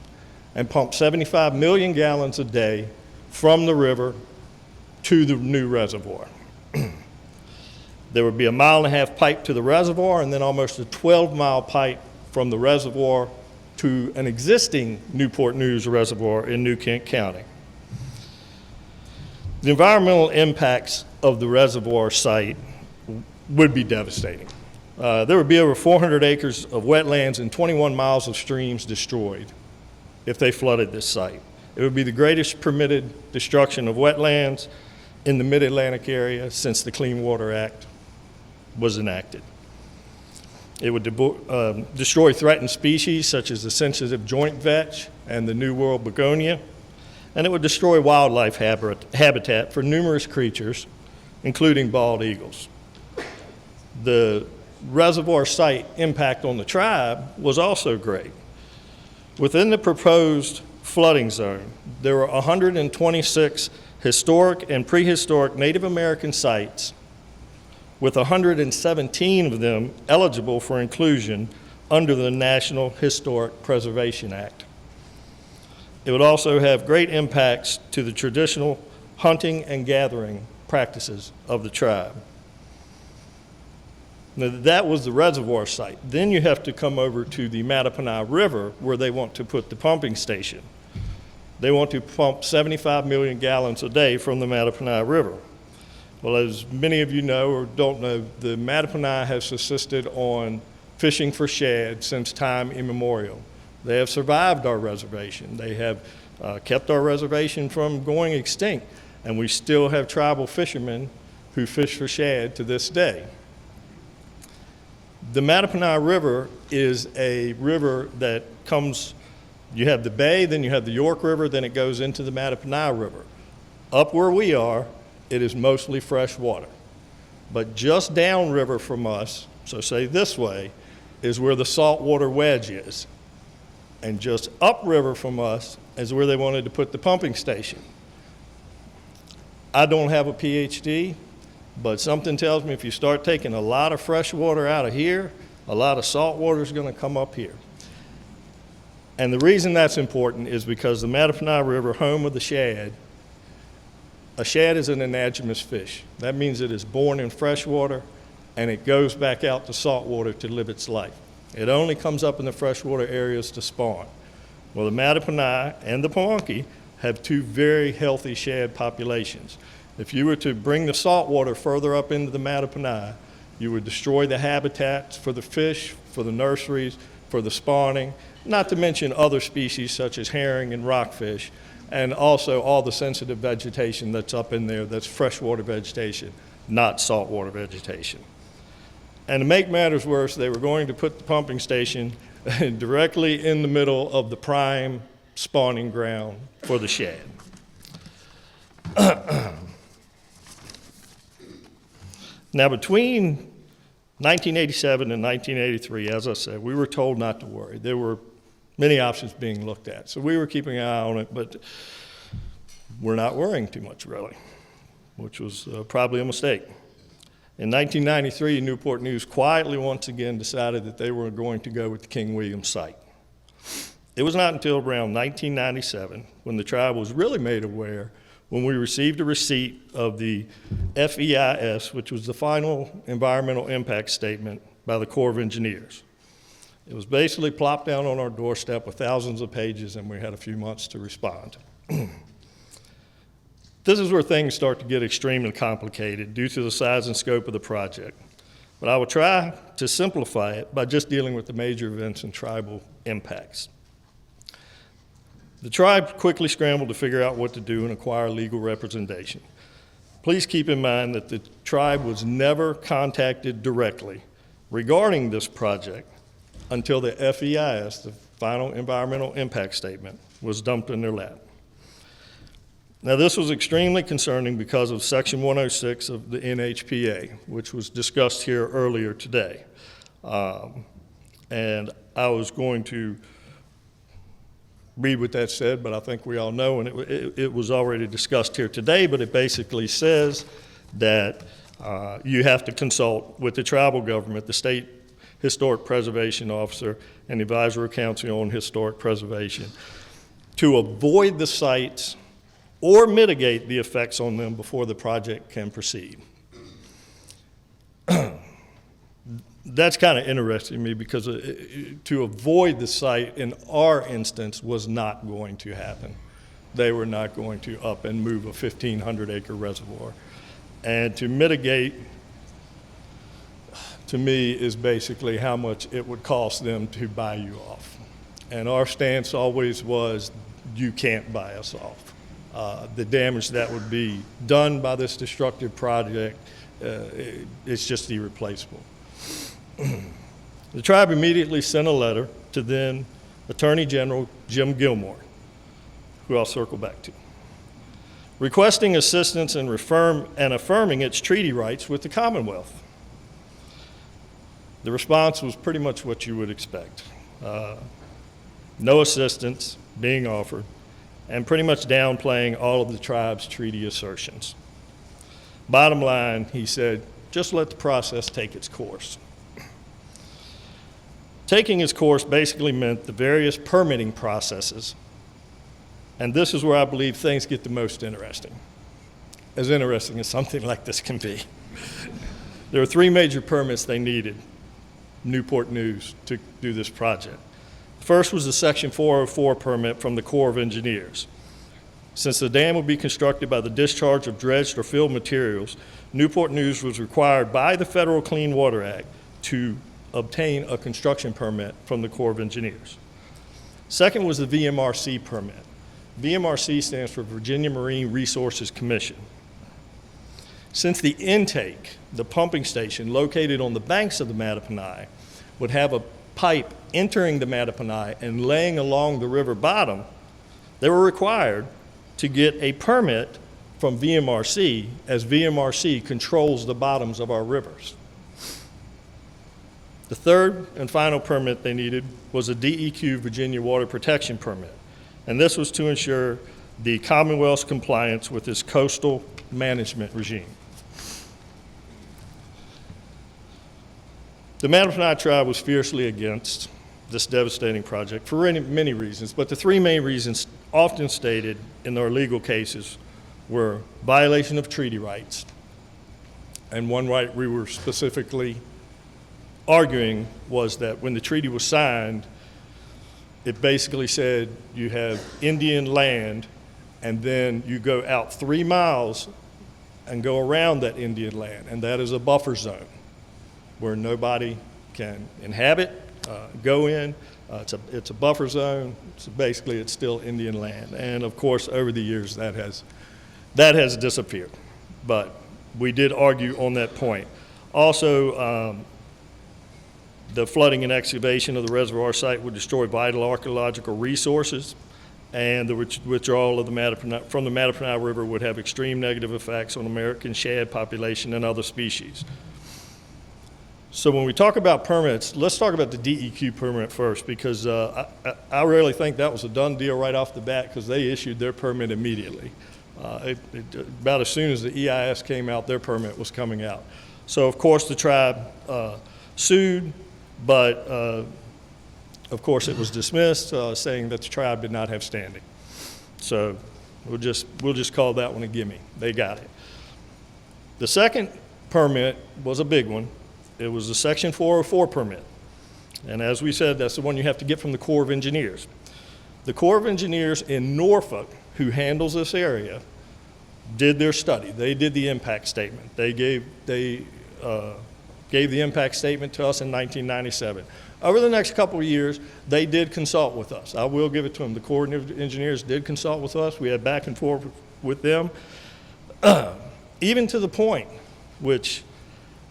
and pump 75 million gallons a day from the river to the new reservoir. There would be a 1.5 mile pipe to the reservoir, and then almost a 12-mile pipe from the reservoir to an existing Newport News reservoir in New Kent County. The environmental impacts of the reservoir site would be devastating. There would be over 400 acres of wetlands and 21 miles of streams destroyed if they flooded this site. It would be the greatest permitted destruction of wetlands in the Mid-Atlantic area since the Clean Water Act was enacted. It would destroy threatened species such as the sensitive joint vetch and the New World begonia, and it would destroy wildlife habitat for numerous creatures, including bald eagles. The reservoir site impact on the tribe was also great. Within the proposed flooding zone, there were 126 historic and prehistoric Native American sites, with 117 of them eligible for inclusion under the National Historic Preservation Act. It would also have great impacts to the traditional hunting and gathering practices of the tribe. Now, that was the reservoir site. Then you have to come over to the Mattaponi River where they want to put the pumping station. They want to pump 75 million gallons a day from the Mattaponi River. Well, as many of you know or don't know, the Mattaponi has subsisted on fishing for shad since time immemorial. They have survived our reservation. They have kept our reservation from going extinct, and we still have tribal fishermen who fish for shad to this day. The Mattaponi River is a river that comes, you have the bay, then you have the York River, then it goes into the Mattaponi River. Up where we are, it is mostly fresh water. But just downriver from us, so say this way, is where the saltwater wedge is. And just upriver from us is where they wanted to put the pumping station. I don't have a PhD, but something tells me if you start taking a lot of fresh water out of here, a lot of salt water is going to come up here. And the reason that's important is because the Mattaponi River, home of the shad, a shad is an anadromous fish. That means it is born in fresh water and it goes back out to salt water to live its life. It only comes up in the freshwater areas to spawn. Well, the Mattaponi and the Pamunkey have two very healthy shad populations. If you were to bring the salt water further up into the Mattaponi, you would destroy the habitats for the fish, for the nurseries, for the spawning, not to mention other species such as herring and rockfish, and also all the sensitive vegetation that's up in there that's freshwater vegetation, not saltwater vegetation. And to make matters worse, they were going to put the pumping station directly in the middle of the prime spawning ground for the shad. Now, between 1987 and 1983, as I said, we were told not to worry. There were many options being looked at. So we were keeping an eye on it, but we're not worrying too much, really, which was probably a mistake. In 1993, Newport News quietly once again decided that they were going to go with the King William site. It was not until around 1997 when the tribe was really made aware when we received a receipt of the FEIS, which was the final environmental impact statement by the Corps of Engineers. It was basically plopped down on our doorstep with thousands of pages, and we had a few months to respond. This is where things start to get extremely complicated due to the size and scope of the project. But I will try to simplify it by just dealing with the major events and tribal impacts. The tribe quickly scrambled to figure out what to do and acquire legal representation. Please keep in mind that the tribe was never contacted directly regarding this project until the FEIS, the final environmental impact statement, was dumped in their lap. Now, this was extremely concerning because of Section 106 of the NHPA, which was discussed here earlier today. And I was going to read what that said, but I think we all know, and it was already discussed here today, but it basically says that you have to consult with the tribal government, the state historic preservation officer, and the advisory council on historic preservation to avoid the sites or mitigate the effects on them before the project can proceed. That's kind of interesting to me because to avoid the site in our instance was not going to happen. They were not going to up and move a 1,500 acre reservoir. And to mitigate, to me, is basically how much it would cost them to buy you off. And our stance always was, you can't buy us off. The damage that would be done by this destructive project, it's just irreplaceable. The tribe immediately sent a letter to then Attorney General Jim Gilmore, who I'll circle back to, requesting assistance and affirming its treaty rights with the Commonwealth. The response was pretty much what you would expect. No assistance being offered, and pretty much downplaying all of the tribe's treaty assertions. Bottom line, he said, just let the process take its course. Taking its course basically meant the various permitting processes, and this is where I believe things get the most interesting, as interesting as something like this can be. There were 3 major permits they needed, Newport News, to do this project. The first was the Section 404 permit from the Corps of Engineers. Since the dam would be constructed by the discharge of dredged or filled materials, Newport News was required by the Federal Clean Water Act to obtain a construction permit from the Corps of Engineers. Second was the VMRC permit. VMRC stands for Virginia Marine Resources Commission. Since the intake, the pumping station located on the banks of the Mattaponi, would have a pipe entering the Mattaponi and laying along the river bottom, they were required to get a permit from VMRC, as VMRC controls the bottoms of our rivers. The third and final permit they needed was a DEQ Virginia Water Protection Permit, and this was to ensure the Commonwealth's compliance with its coastal management regime. The Mattaponi tribe was fiercely against this devastating project for many reasons, but the 3 main reasons often stated in their legal cases were violation of treaty rights, and one right we were specifically arguing was that when the treaty was signed, it basically said you have Indian land, and then you go out 3 miles and go around that Indian land, and that is a buffer zone where nobody can inhabit, go in. It's a buffer zone, so basically it's still Indian land. And of course, over the years, that has disappeared. But we did argue on that point. Also, the flooding and excavation of the reservoir site would destroy vital archaeological resources, and the withdrawal of from the Mattaponi River would have extreme negative effects on American shad population and other species. So when we talk about permits, let's talk about the DEQ permit first, because I really think that was a done deal right off the bat, because they issued their permit immediately. About as soon as the EIS came out, their permit was coming out. So of course the tribe sued, but of course it was dismissed, saying that the tribe did not have standing. So we'll just call that one a gimme. They got it. The second permit was a big one. It was the Section 404 permit. And as we said, that's the one you have to get from the Corps of Engineers. The Corps of Engineers in Norfolk, who handles this area, did their study. They did the impact statement. They gave the impact statement to us in 1997. Over the next couple of years, they did consult with us. I will give it to them. The Corps of Engineers did consult with us. We had back and forth with them, even to the point, which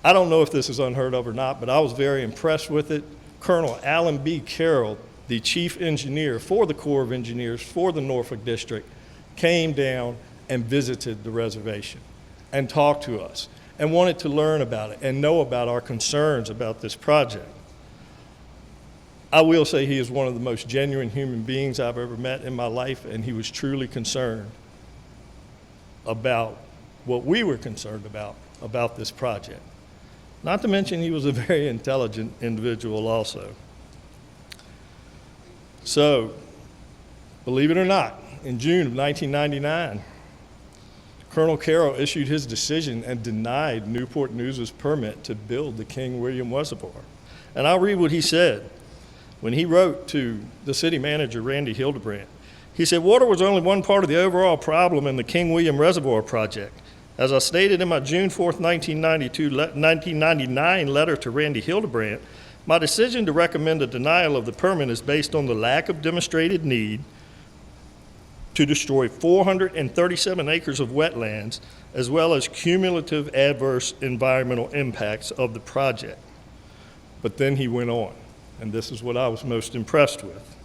I don't know if this is unheard of or not, but I was very impressed with it. Colonel Alan B. Carroll, the chief engineer for the Corps of Engineers for the Norfolk District, came down and visited the reservation and talked to us and wanted to learn about it and know about our concerns about this project. I will say he is one of the most genuine human beings I've ever met in my life, and he was truly concerned about what we were concerned about this project. Not to mention he was a very intelligent individual also. So, believe it or not, in June of 1999, Colonel Carroll issued his decision and denied Newport News' permit to build the King William Reservoir. And I'll read what he said. When he wrote to the city manager, Randy Hildebrandt, he said, "Water was only one part of the overall problem in the King William Reservoir project. As I stated in my June 4th, 1999 letter to Randy Hildebrandt, my decision to recommend a denial of the permit is based on the lack of demonstrated need to destroy 437 acres of wetlands, as well as cumulative adverse environmental impacts of the project." But then he went on, and this is what I was most impressed with.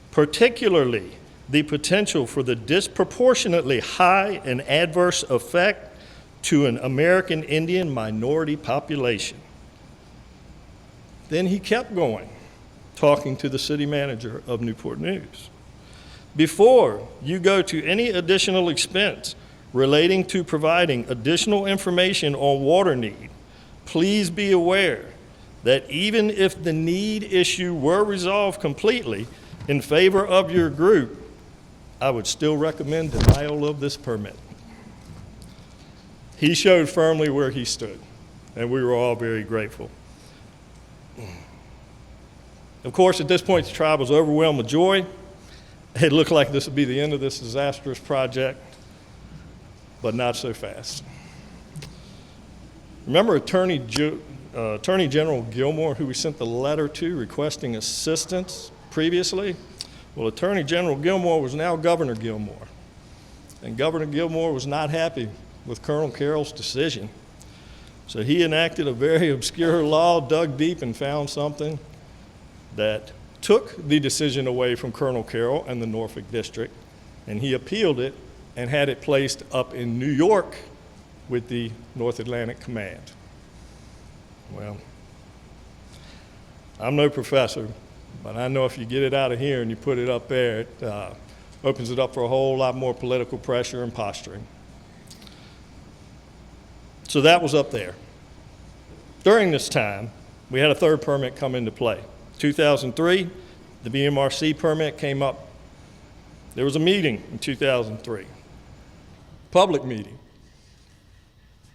"Particularly the potential for the disproportionately high and adverse effect to an American Indian minority population." Then he kept going, talking to the city manager of Newport News. "Before you go to any additional expense relating to providing additional information on water need, please be aware that even if the need issue were resolved completely in favor of your group, I would still recommend denial of this permit. He showed firmly where he stood, and we were all very grateful. Of course, at this point, the tribe was overwhelmed with joy. It looked like this would be the end of this disastrous project, but not so fast. Remember Attorney General Gilmore, who we sent the letter to requesting assistance previously? Well, Attorney General Gilmore was now Governor Gilmore, and Governor Gilmore was not happy with Colonel Carroll's decision. So he enacted a very obscure law, dug deep, and found something that took the decision away from Colonel Carroll and the Norfolk District, and he appealed it and had it placed up in New York with the North Atlantic Command. Well, I'm no professor, but I know if you get it out of here and you put it up there, it opens it up for a whole lot more political pressure and posturing. So that was up there. During this time, we had a third permit come into play. 2003, the VMRC permit came up. There was a meeting in 2003, public meeting,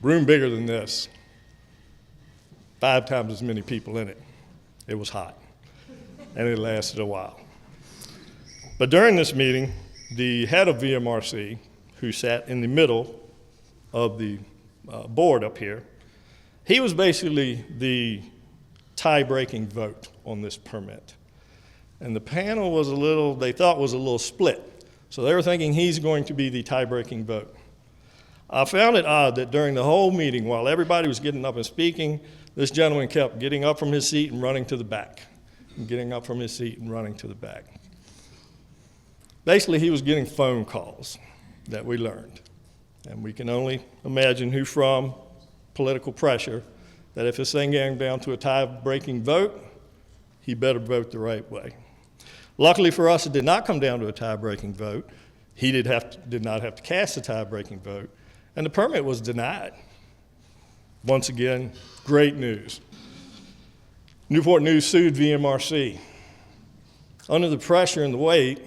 room bigger than this, 5 times as many people in it. It was hot, and it lasted a while. But during this meeting, the head of VMRC, who sat in the middle of the board up here, he was basically the tie-breaking vote on this permit. And the panel was they thought was a little split. So they were thinking he's going to be the tie-breaking vote. I found it odd that during the whole meeting, while everybody was getting up and speaking, this gentleman kept getting up from his seat and running to the back, and getting up from his seat and running to the back. Basically, he was getting phone calls that we learned. And we can only imagine who from political pressure, that if this thing came down to a tie-breaking vote, he better vote the right way. Luckily for us, it did not come down to a tie-breaking vote. He did not have to cast a tie-breaking vote, and the permit was denied. Once again, great news. Newport News sued VMRC. Under the pressure and the weight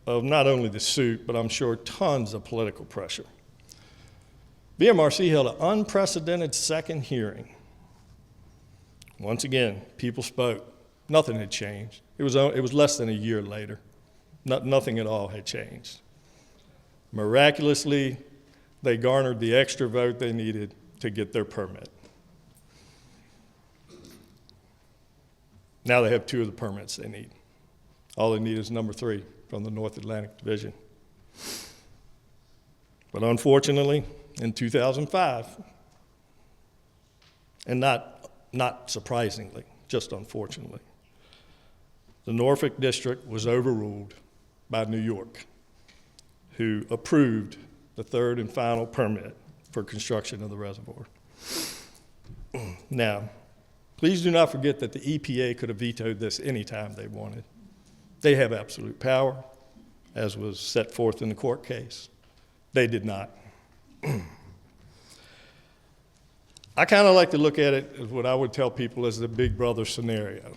of not only the suit, but I'm sure tons of political pressure, VMRC held an unprecedented second hearing. Once again, people spoke. Nothing had changed. It was less than a year later. Nothing at all had changed. Miraculously, they garnered the extra vote they needed to get their permit. Now they have 2 of the permits they need. All they need is number 3 from the North Atlantic Division. But unfortunately, in 2005, and not surprisingly, just unfortunately, the Norfolk District was overruled by New York, who approved the 3rd and final permit for construction of the reservoir. Now, please do not forget that the EPA could have vetoed this anytime they wanted. They have absolute power, as was set forth in the court case. They did not. I kind of like to look at it as what I would tell people as the Big Brother scenario.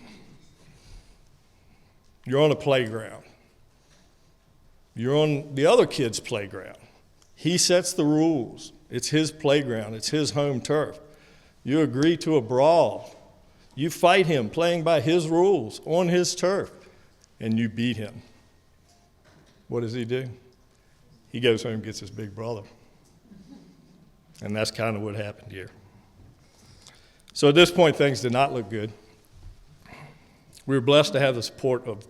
You're on a playground. You're on the other kid's playground. He sets the rules. It's his playground. It's his home turf. You agree to a brawl. You fight him playing by his rules on his turf, and you beat him. What does he do? He goes home and gets his big brother. And that's kind of what happened here. So at this point, things did not look good. We were blessed to have the support of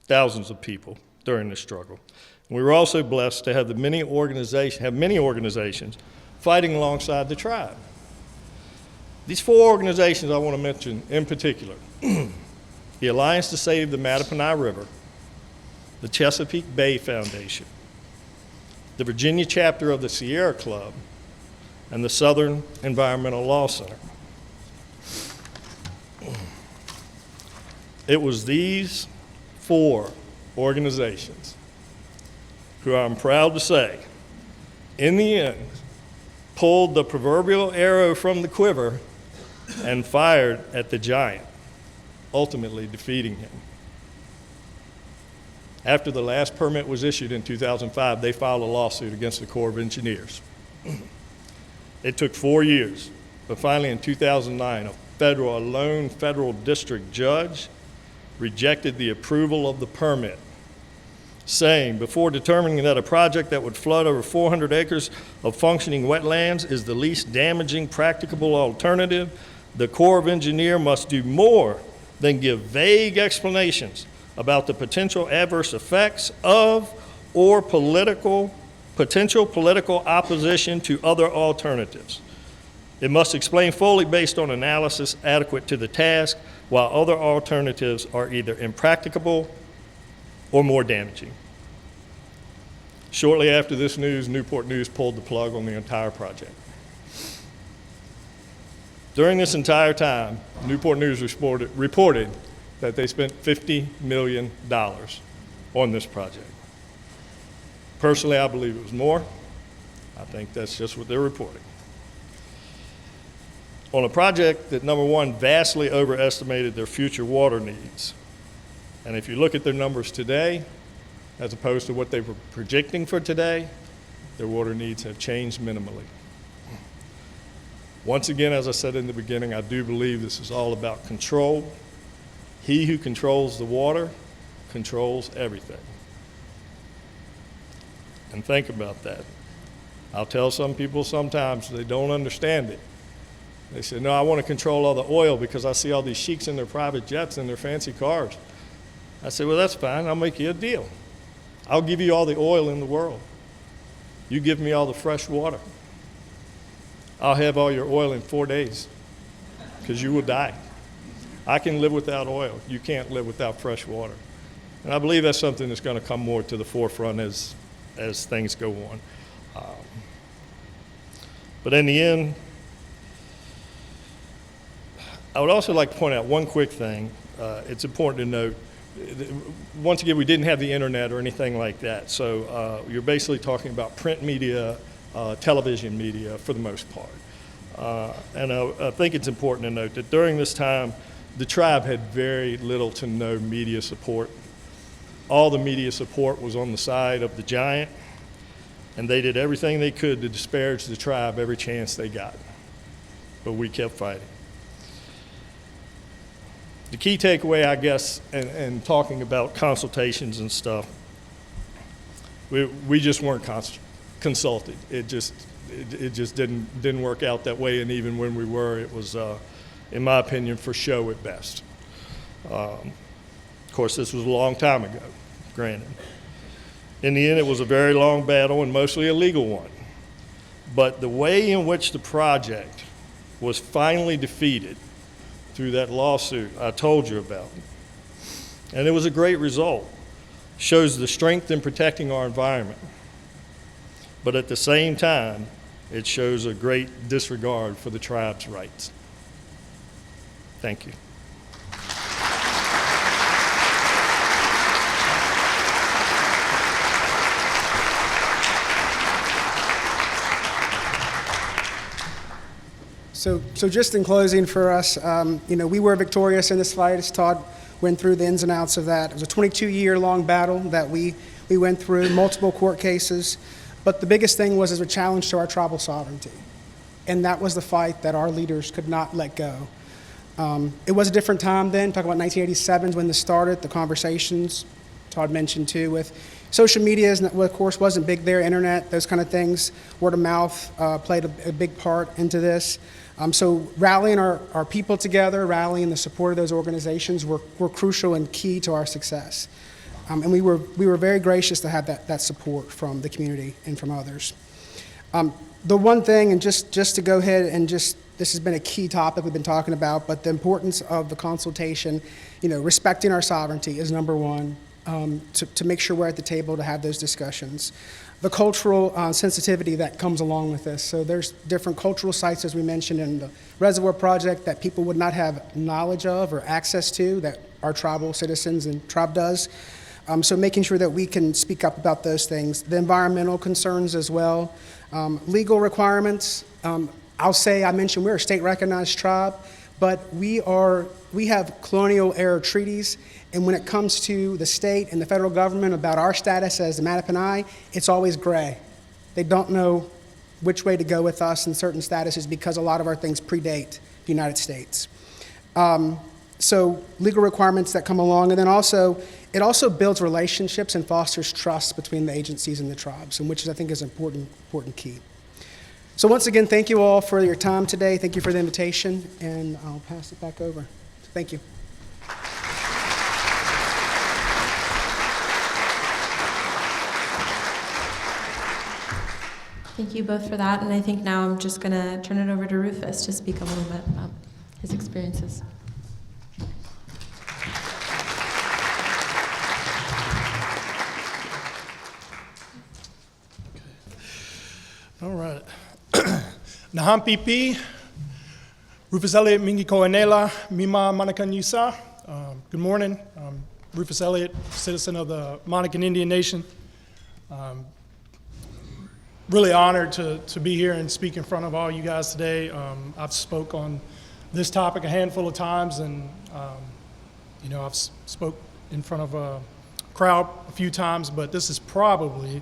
thousands of people during this struggle. We were also blessed to have many organizations fighting alongside the tribe. These 4 organizations I want to mention in particular: the Alliance to Save the Mattaponi River, the Chesapeake Bay Foundation, the Virginia chapter of the Sierra Club, and the Southern Environmental Law Center. It was these 4 organizations who, I'm proud to say, in the end, pulled the proverbial arrow from the quiver and fired at the giant, ultimately defeating him. After the last permit was issued in 2005, they filed a lawsuit against the Corps of Engineers. It took 4 years, but finally in 2009, a lone federal district judge rejected the approval of the permit, saying, before determining that a project that would flood over 400 acres of functioning wetlands is the least damaging practicable alternative, the Corps of Engineers must do more than give vague explanations about the potential adverse effects of or potential political opposition to other alternatives. It must explain fully based on analysis adequate to the task, while other alternatives are either impracticable or more damaging. Shortly after this news, Newport News pulled the plug on the entire project. During this entire time, Newport News reported that they spent $50 million on this project. Personally, I believe it was more. I think that's just what they're reporting. On a project that, number one, vastly overestimated their future water needs. And if you look at their numbers today, as opposed to what they were projecting for today, their water needs have changed minimally. Once again, as I said in the beginning, I do believe this is all about control. He who controls the water controls everything. And think about that. I'll tell some people sometimes they don't understand it. They say, no, I want to control all the oil because I see all these sheiks in their private jets and their fancy cars. I say, well, that's fine. I'll make you a deal. I'll give you all the oil in the world. You give me all the fresh water. I'll have all your oil in 4 days because you will die. I can live without oil. You can't live without fresh water. And I believe that's something that's going to come more to the forefront as things go on. But in the end, I would also like to point out one quick thing. It's important to note, once again, we didn't have the internet or anything like that. So you're basically talking about print media, television media for the most part. And I think it's important to note that during this time, the tribe had very little to no media support. All the media support was on the side of the giant, and they did everything they could to disparage the tribe every chance they got. But we kept fighting. The key takeaway, I guess, and talking about consultations and stuff, we just weren't consulted. It just didn't work out that way, and even when we were, it was, in my opinion, for show at best. Of course, this was a long time ago, granted. In the end, it was a very long battle and mostly a legal one. But the way in which the project was finally defeated through that lawsuit I told you about, and it was a great result, shows the strength in protecting our environment. But at the same time, it shows a great disregard for the tribe's rights. Thank you. So just in closing for us, we were victorious in this fight, as Todd went through the ins and outs of that. It was a 22-year-long battle that we went through, multiple court cases. But the biggest thing was as a challenge to our tribal sovereignty. And that was the fight that our leaders could not let go. It was a different time then. Talk about 1987 when this started, the conversations Todd mentioned too with social media, of course, wasn't big there, internet, those kind of things. Word of mouth played a big part into this. So rallying our people together, rallying the support of those organizations were crucial and key to our success. And we were very gracious to have that support from the community and from others. The one thing, and just to go ahead and this has been a key topic we've been talking about, but the importance of the consultation, respecting our sovereignty is number one, to make sure we're at the table to have those discussions. The cultural sensitivity that comes along with this. So there's different cultural sites, as we mentioned in the Reservoir Project, that people would not have knowledge of or access to, that our tribal citizens and tribe does. So making sure that we can speak up about those things. The environmental concerns as well. Legal requirements. I mentioned we're a state-recognized tribe. but we have colonial era treaties, and when it comes to the state and the federal government about our status as the Mattaponi, it's always gray. They don't know which way to go with us in certain statuses because a lot of our things predate the United States. So legal requirements that come along, and then also, it also builds relationships and fosters trust between the agencies and the tribes, and which I think is an important key. So once again, thank you all for your time today. Thank you for the invitation, and I'll pass it back over. Thank you. Thank you both for that, and I think now I'm just going to turn it over to Rufus to speak a little bit about his experiences. All right. Naham Pipi, Rufus Elliott Mingi Koanela, Mima Manakanyisa. Good morning. I'm Rufus Elliott, citizen of the Monacan Indian Nation. Really honored to be here and speak in front of all you guys today. I've spoke on this topic a handful of times, and I've spoke in front of a crowd a few times, but this is probably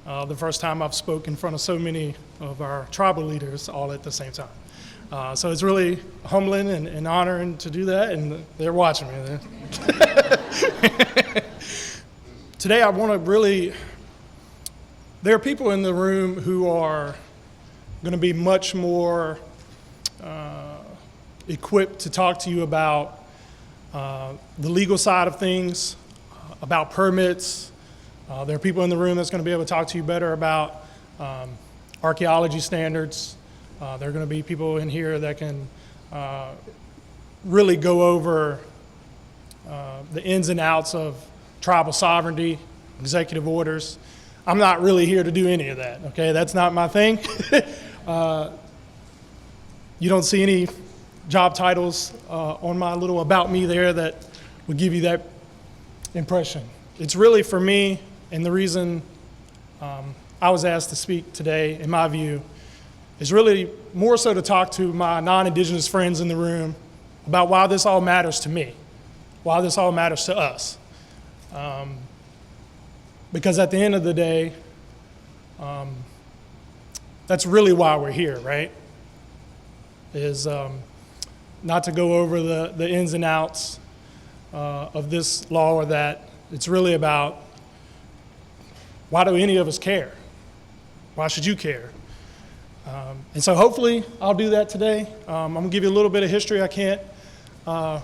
the first time I've spoken in front of so many of our tribal leaders all at the same time. So it's really humbling and honoring to do that, and they're watching me. Today I want to really, there are people in the room who are going to be much more equipped to talk to you about the legal side of things, about permits. There are people in the room that's going to be able to talk to you better about archaeology standards. There are going to be people in here that can really go over the ins and outs of tribal sovereignty, executive orders. I'm not really here to do any of that, okay? That's not my thing. You don't see any job titles on my little about me there that would give you that impression. It's really for me, and the reason I was asked to speak today, in my view, is really more so to talk to my non-Indigenous friends in the room about why this all matters to me, why this all matters to us. Because at the end of the day, that's really why we're here, right? Is not to go over the ins and outs of this law or that. It's really about, why do any of us care? Why should you care? And so hopefully I'll do that today. I'm gonna give you a little bit of history. I can't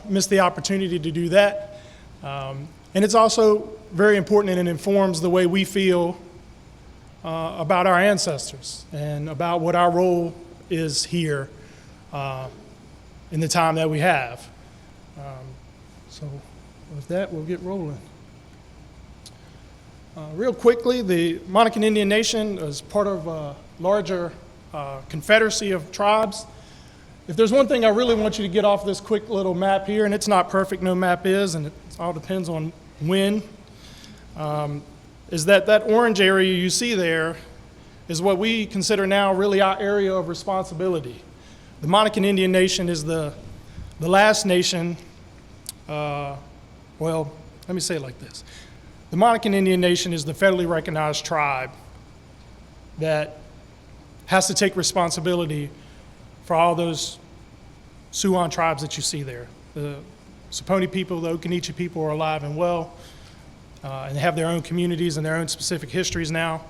miss the opportunity to do that. And it's also very important, and it informs the way we feel about our ancestors and about what our role is here in the time that we have. So with that, we'll get rolling. Real quickly, the Monacan Indian Nation is part of a larger confederacy of tribes. If there's one thing I really want you to get off this quick little map here, and it's not perfect, no map is, and it all depends on when, is that orange area you see there is what we consider now really our area of responsibility. The Monacan Indian Nation is the last nation, well, let me say it like this. The Monacan Indian Nation is the federally recognized tribe that has to take responsibility for all those Siouan tribes that you see there. The Saponi people, the Occaneechi people are alive and well, and they have their own communities and their own specific histories now,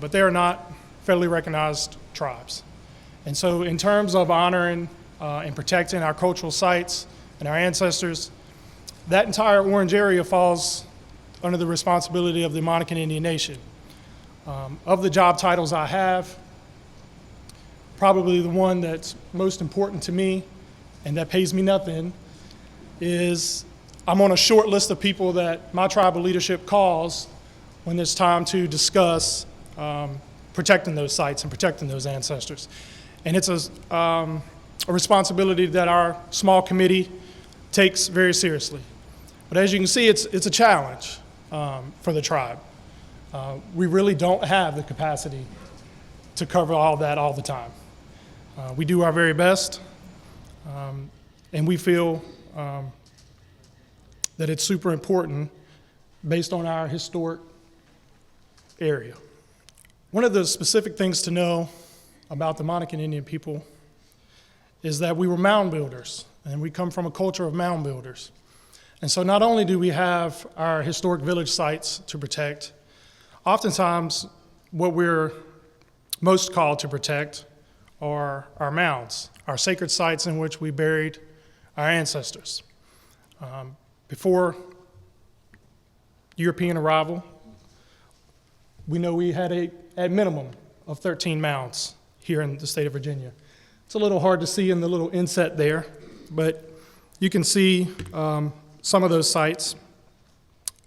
but they are not federally recognized tribes. And so in terms of honoring and protecting our cultural sites and our ancestors, that entire orange area falls under the responsibility of the Monacan Indian Nation. Of the job titles I have, probably the one that's most important to me and that pays me nothing is I'm on a short list of people that my tribal leadership calls when it's time to discuss protecting those sites and protecting those ancestors. And it's a responsibility that our small committee takes very seriously. But as you can see, it's a challenge for the tribe. We really don't have the capacity to cover all that all the time. We do our very best, And we feel that it's super important based on our historic area. One of the specific things to know about the Monacan Indian people is that we were mound builders, and we come from a culture of mound builders. And so not only do we have our historic village sites to protect, oftentimes what we're most called to protect are our mounds, our sacred sites in which we buried our ancestors. Before European arrival, we know we had at minimum of 13 mounds here in the state of Virginia. It's a little hard to see in the little inset there, but you can see some of those sites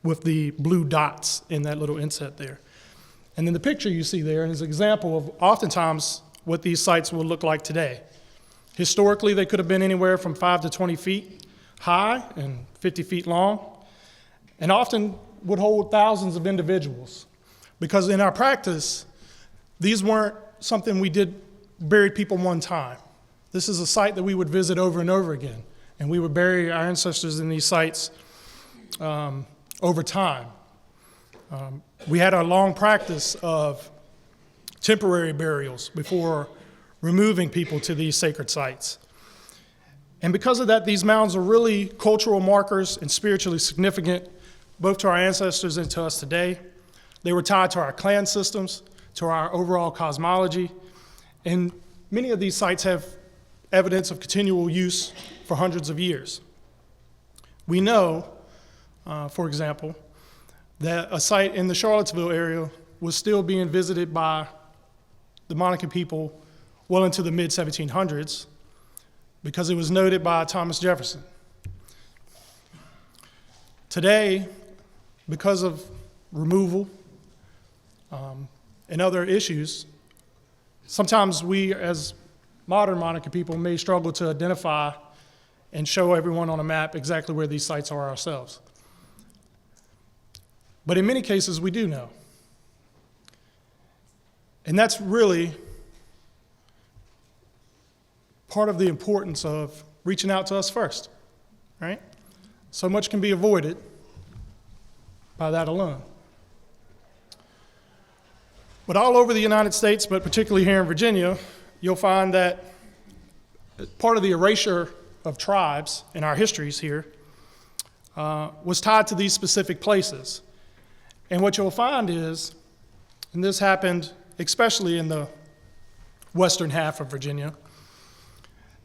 with the blue dots in that little inset there. And then the picture you see there is an example of oftentimes what these sites will look like today. Historically, they could have been anywhere from 5 to 20 feet high and 50 feet long, and often would hold thousands of individuals. Because in our practice, these weren't something we did, buried people one time. This is a site that we would visit over and over again, and we would bury our ancestors in these sites over time. We had a long practice of temporary burials before removing people to these sacred sites. And because of that, these mounds are really cultural markers and spiritually significant, both to our ancestors and to us today. They were tied to our clan systems, to our overall cosmology, and many of these sites have evidence of continual use for hundreds of years. We know, for example, that a site in the Charlottesville area was still being visited by the Monacan people well into the mid-1700s because it was noted by Thomas Jefferson. Today, because of removal and other issues, sometimes we as modern Monacan people may struggle to identify and show everyone on a map exactly where these sites are ourselves. But in many cases, we do know. And that's really part of the importance of reaching out to us first, right? So much can be avoided by that alone. But all over the United States, but particularly here in Virginia, you'll find that part of the erasure of tribes in our histories here was tied to these specific places. And what you'll find is, and this happened especially in the western half of Virginia,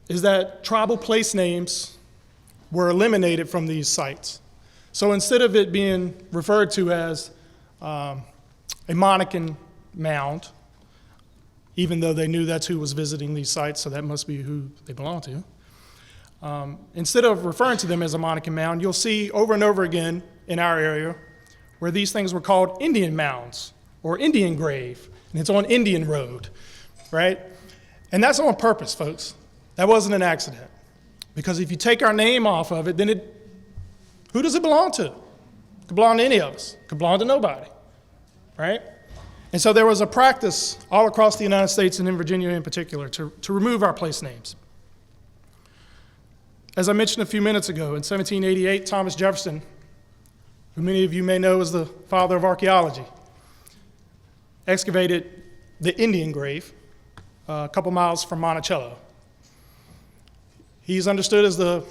is that tribal place names were eliminated from these sites. So instead of it being referred to as a Monacan mound, even though they knew that's who was visiting these sites, so that must be who they belong to, instead of referring to them as a Monacan mound, you'll see over and over again in our area where these things were called Indian mounds or Indian grave, and it's on Indian Road, right? And that's on purpose, folks. That wasn't an accident. Because if you take our name off of it, then who does it belong to? It could belong to any of us. It could belong to nobody, right? And so there was a practice all across the United States and in Virginia in particular to remove our place names. As I mentioned a few minutes ago, in 1788, Thomas Jefferson, who many of you may know as the father of archaeology, excavated the Indian grave a couple miles from Monticello. He's understood as the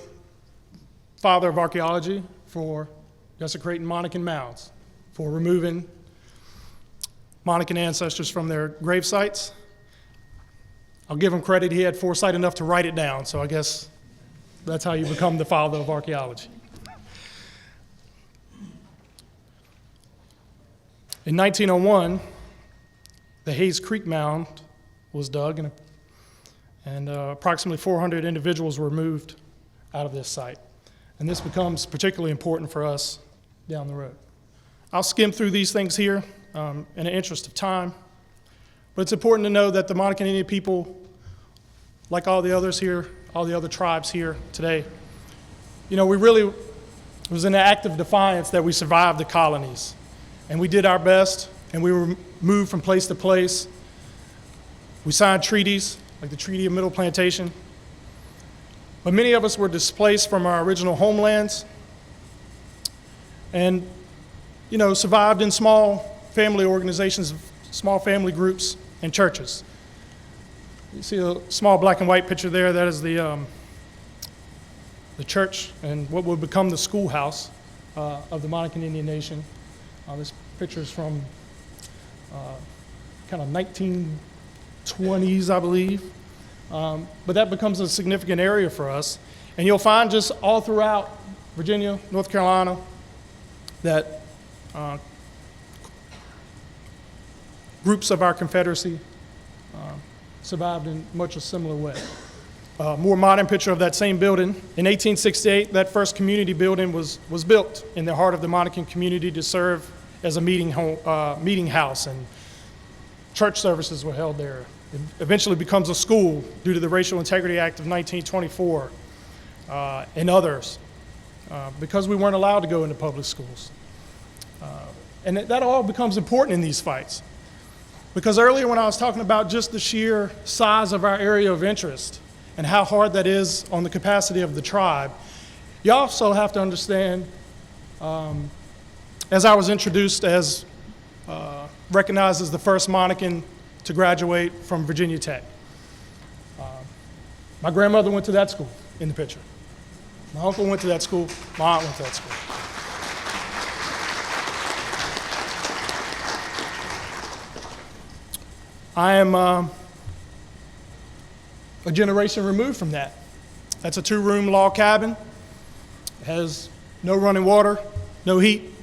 father of archaeology for desecrating Monacan mounds, for removing Monacan ancestors from their grave sites. I'll give him credit, he had foresight enough to write it down, so I guess that's how you become the father of archaeology. In 1901, the Hayes Creek Mound was dug, and approximately 400 individuals were moved out of this site. And this becomes particularly important for us down the road. I'll skim through these things here in the interest of time, but it's important to know that the Monacan Indian people, like all the others here, all the other tribes here today, you know, it was in an act of defiance that we survived the colonies. And we did our best, and we were moved from place to place. We signed treaties, like the Treaty of Middle Plantation. But many of us were displaced from our original homelands and, survived in small family organizations, small family groups, and churches. You see a small black and white picture there. That is the church and what would become the schoolhouse of the Monacan Indian Nation. This picture is from kind of 1920s, I believe. But that becomes a significant area for us. And you'll find just all throughout Virginia, North Carolina, that groups of our Confederacy survived in much a similar way. More modern picture of that same building. In 1868, that first community building was built in the heart of the Monacan community to serve as a meeting house, and church services were held there. It eventually becomes a school due to the Racial Integrity Act of 1924 and others, because we weren't allowed to go into public schools. And that all becomes important in these fights. Because earlier when I was talking about just the sheer size of our area of interest and how hard that is on the capacity of the tribe, you also have to understand, as I was introduced as recognized as the first Monacan to graduate from Virginia Tech. My grandmother went to that school in the picture. My uncle went to that school. My aunt went to that school. I am a generation removed from that. That's a 2-room log cabin. It has no running water, no heat,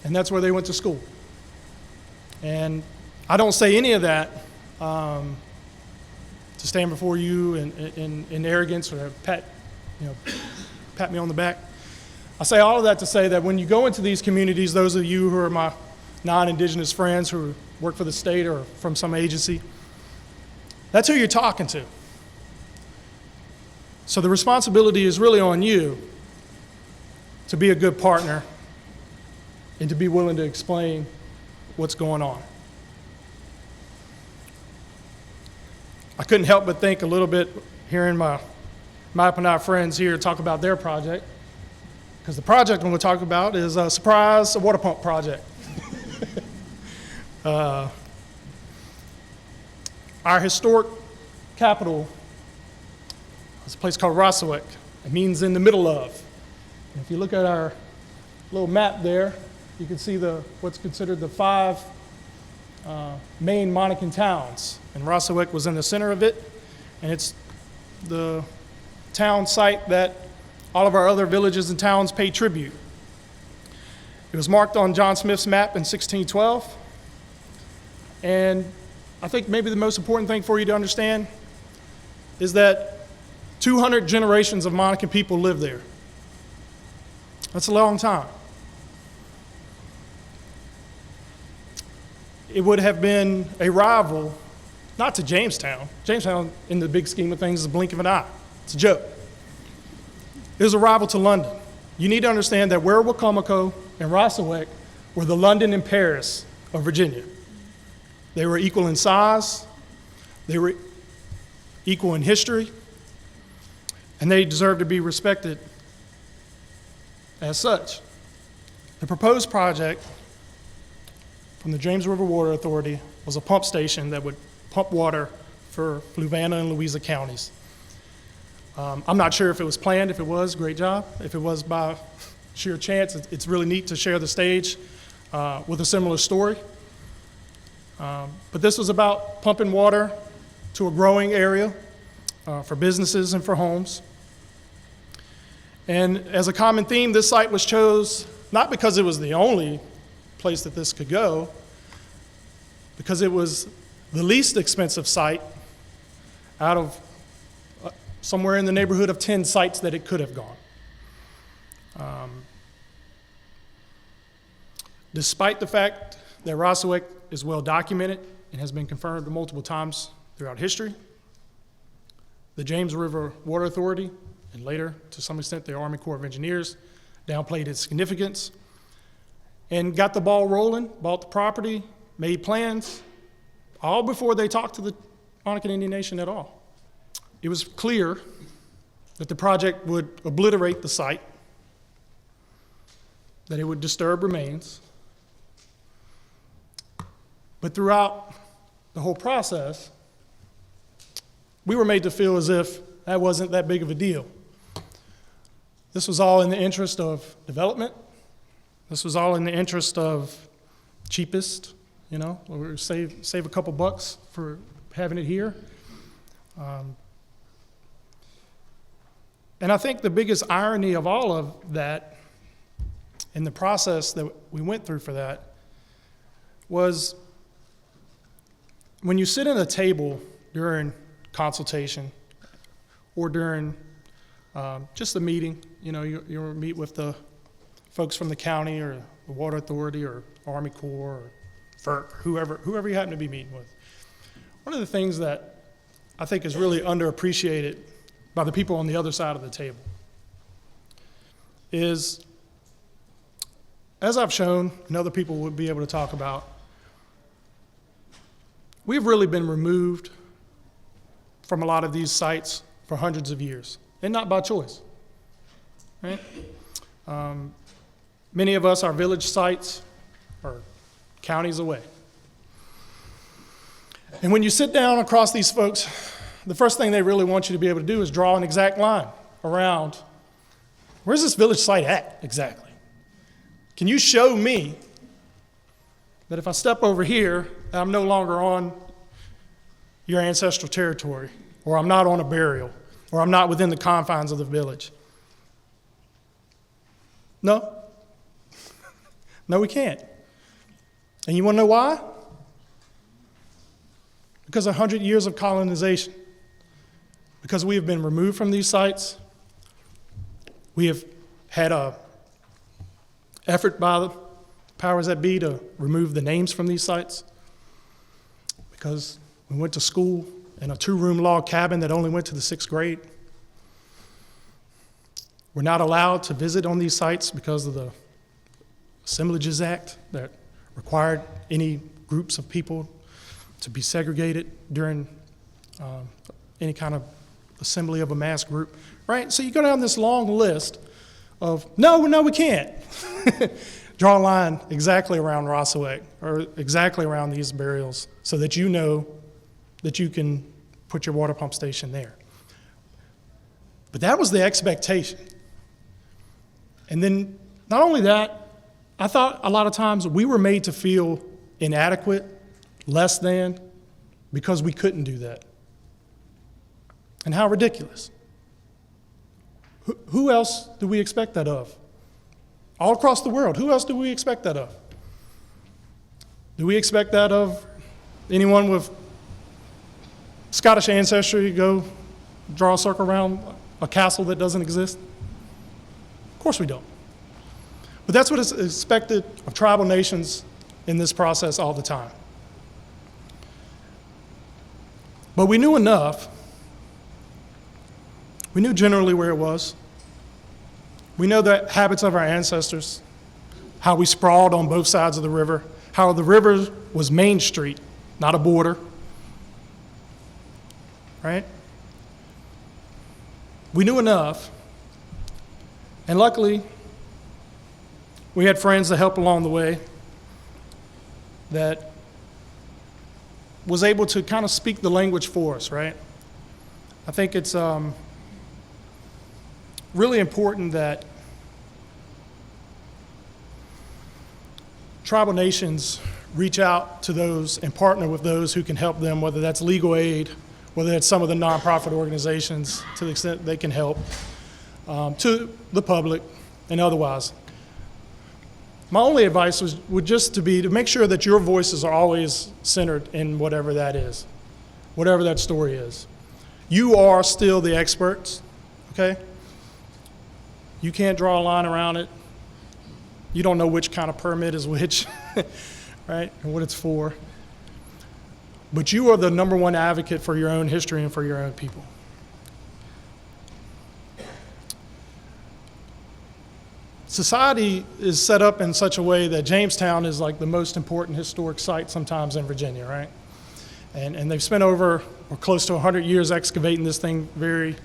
and that's where they went to school. And I don't say any of that to stand before you in arrogance or pat me on the back. I say all of that to say that when you go into these communities, those of you who are my non-Indigenous friends who work for the state or from some agency, that's who you're talking to. So the responsibility is really on you to be a good partner and to be willing to explain what's going on. I couldn't help but think a little bit hearing my Mattaponi friends here talk about their project, because the project I'm going to talk about is a water pump project. Our historic capital is a place called Rossawick. It means in the middle of. And if you look at our little map there, you can see what's considered the 5 main Monacan towns. And Rossawick was in the center of it, and it's the town site that all of our other villages and towns pay tribute. It was marked on John Smith's map in 1612. And I think maybe the most important thing for you to understand is that 200 generations of Monacan people lived there. That's a long time. It would have been a rival, not to Jamestown. Jamestown, in the big scheme of things, is a blink of an eye. It's a joke. It was a rival to London. You need to understand that Werowocomoco and Rossawick were the London and Paris of Virginia. They were equal in size, they were equal in history, and they deserve to be respected as such. The proposed project from the James River Water Authority was a pump station that would pump water for Fluvanna and Louisa counties. I'm not sure if it was planned. If it was, great job. If it was by sheer chance, it's really neat to share the stage with a similar story. But this was about pumping water to a growing area for businesses and for homes. And as a common theme, this site was chose not because it was the only place that this could go, because it was the least expensive site out of somewhere in the neighborhood of 10 sites that it could have gone. Despite the fact that Rossawick is well documented and has been confirmed multiple times throughout history, the James River Water Authority, and later, to some extent, the Army Corps of Engineers, downplayed its significance and got the ball rolling, bought the property, made plans, all before they talked to the Monacan Indian Nation at all. It was clear that the project would obliterate the site, that it would disturb remains. But throughout the whole process, we were made to feel as if that wasn't that big of a deal. This was all in the interest of development. This was all in the interest of cheapest, or save a couple bucks for having it here. And I think the biggest irony of all of that, in the process that we went through for that, was when you sit at a table during consultation or during just the meeting, you meet with the folks from the county or the Water Authority or Army Corps or FERC, whoever you happen to be meeting with. One of the things that I think is really underappreciated by the people on the other side of the table is, as I've shown and other people would be able to talk about, we've really been removed from a lot of these sites for hundreds of years, and not by choice, right? Many of us, our village sites are counties away. And when you sit down across these folks, the first thing they really want you to be able to do is draw an exact line around, where's this village site at exactly? Can you show me that if I step over here, I'm no longer on your ancestral territory, or I'm not on a burial, or I'm not within the confines of the village? No. No, we can't. And you want to know why? Because of 100 years of colonization. Because we have been removed from these sites. We have had an effort by the powers that be to remove the names from these sites. Because we went to school in a 2-room log cabin that only went to the 6th grade. We're not allowed to visit on these sites because of the Assemblages Act that required any groups of people to be segregated during any kind of assembly of a mass group, right? So you go down this long list of, no, we can't. Draw a line exactly around Rosawek or exactly around these burials so that you know that you can put your water pump station there. But that was the expectation. And then not only that, I thought a lot of times we were made to feel inadequate, less than, because we couldn't do that. And how ridiculous. Who else do we expect that of? All across the world, who else do we expect that of? Do we expect that of anyone with Scottish ancestry to go draw a circle around a castle that doesn't exist? Of course we don't. But that's what is expected of tribal nations in this process all the time. But we knew enough. We knew generally where it was. We know the habits of our ancestors, how we sprawled on both sides of the river, how the river was Main Street, not a border, right? We knew enough, and luckily, we had friends that helped along the way that was able to kind of speak the language for us, right? I think it's really important that tribal nations reach out to those and partner with those who can help them, whether that's legal aid, whether that's some of the nonprofit organizations to the extent they can help, to the public and otherwise. My only advice would just to be to make sure that your voices are always centered in whatever that is, whatever that story is. You are still the experts, okay? You can't draw a line around it. You don't know which kind of permit is which, right, and what it's for. But you are the number one advocate for your own history and for your own people. Society is set up in such a way that Jamestown is like the most important historic site sometimes in Virginia, right? And they've spent over or close to 100 years excavating this thing very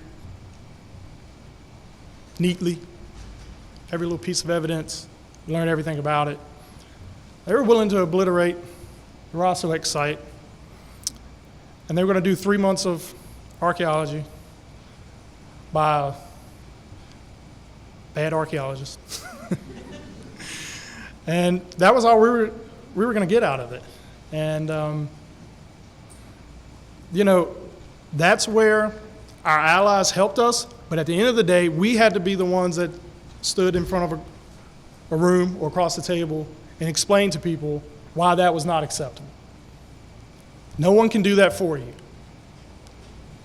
neatly, every little piece of evidence, learn everything about it. They were willing to obliterate the Rosso X site, and they were going to do 3 months of archaeology by a bad archaeologist. And that was all we were going to get out of it. And, you know, that's where our allies helped us, but at the end of the day, we had to be the ones that stood in front of a room or across the table and explained to people why that was not acceptable. No one can do that for you.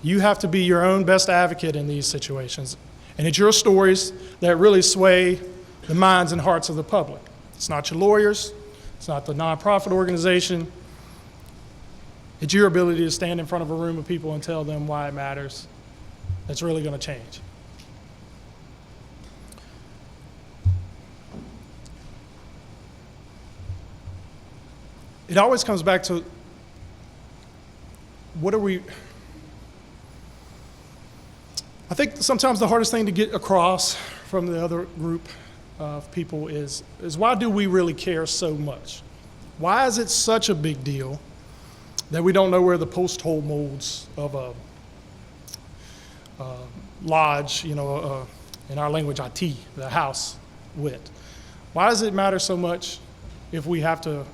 You have to be your own best advocate in these situations. And it's your stories that really sway the minds and hearts of the public. It's not your lawyers, it's not the nonprofit organization. It's your ability to stand in front of a room of people and tell them why it matters that's really going to change. It always comes back to I think sometimes the hardest thing to get across from the other group of people is why do we really care so much? Why is it such a big deal that we don't know where the post hole molds of a lodge, in our language, IT, the house, went? Why does it matter so much if we have to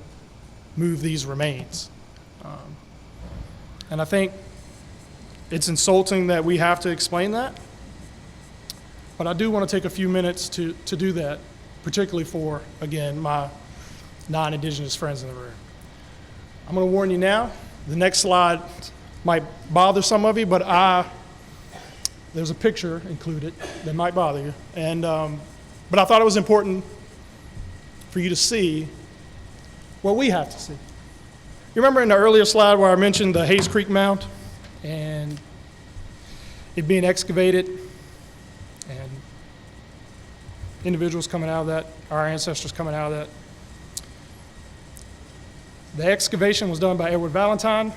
move these remains? And I think it's insulting that we have to explain that, but I do want to take a few minutes to do that, particularly for, again, my non-Indigenous friends in the room. I'm going to warn you now, the next slide might bother some of you, but there's a picture included that might bother you. And, but I thought it was important for you to see what we have to see. You remember in the earlier slide where I mentioned the Hayes Creek Mound and it being excavated and individuals coming out of that, our ancestors coming out of that. The excavation was done by Edward Valentine,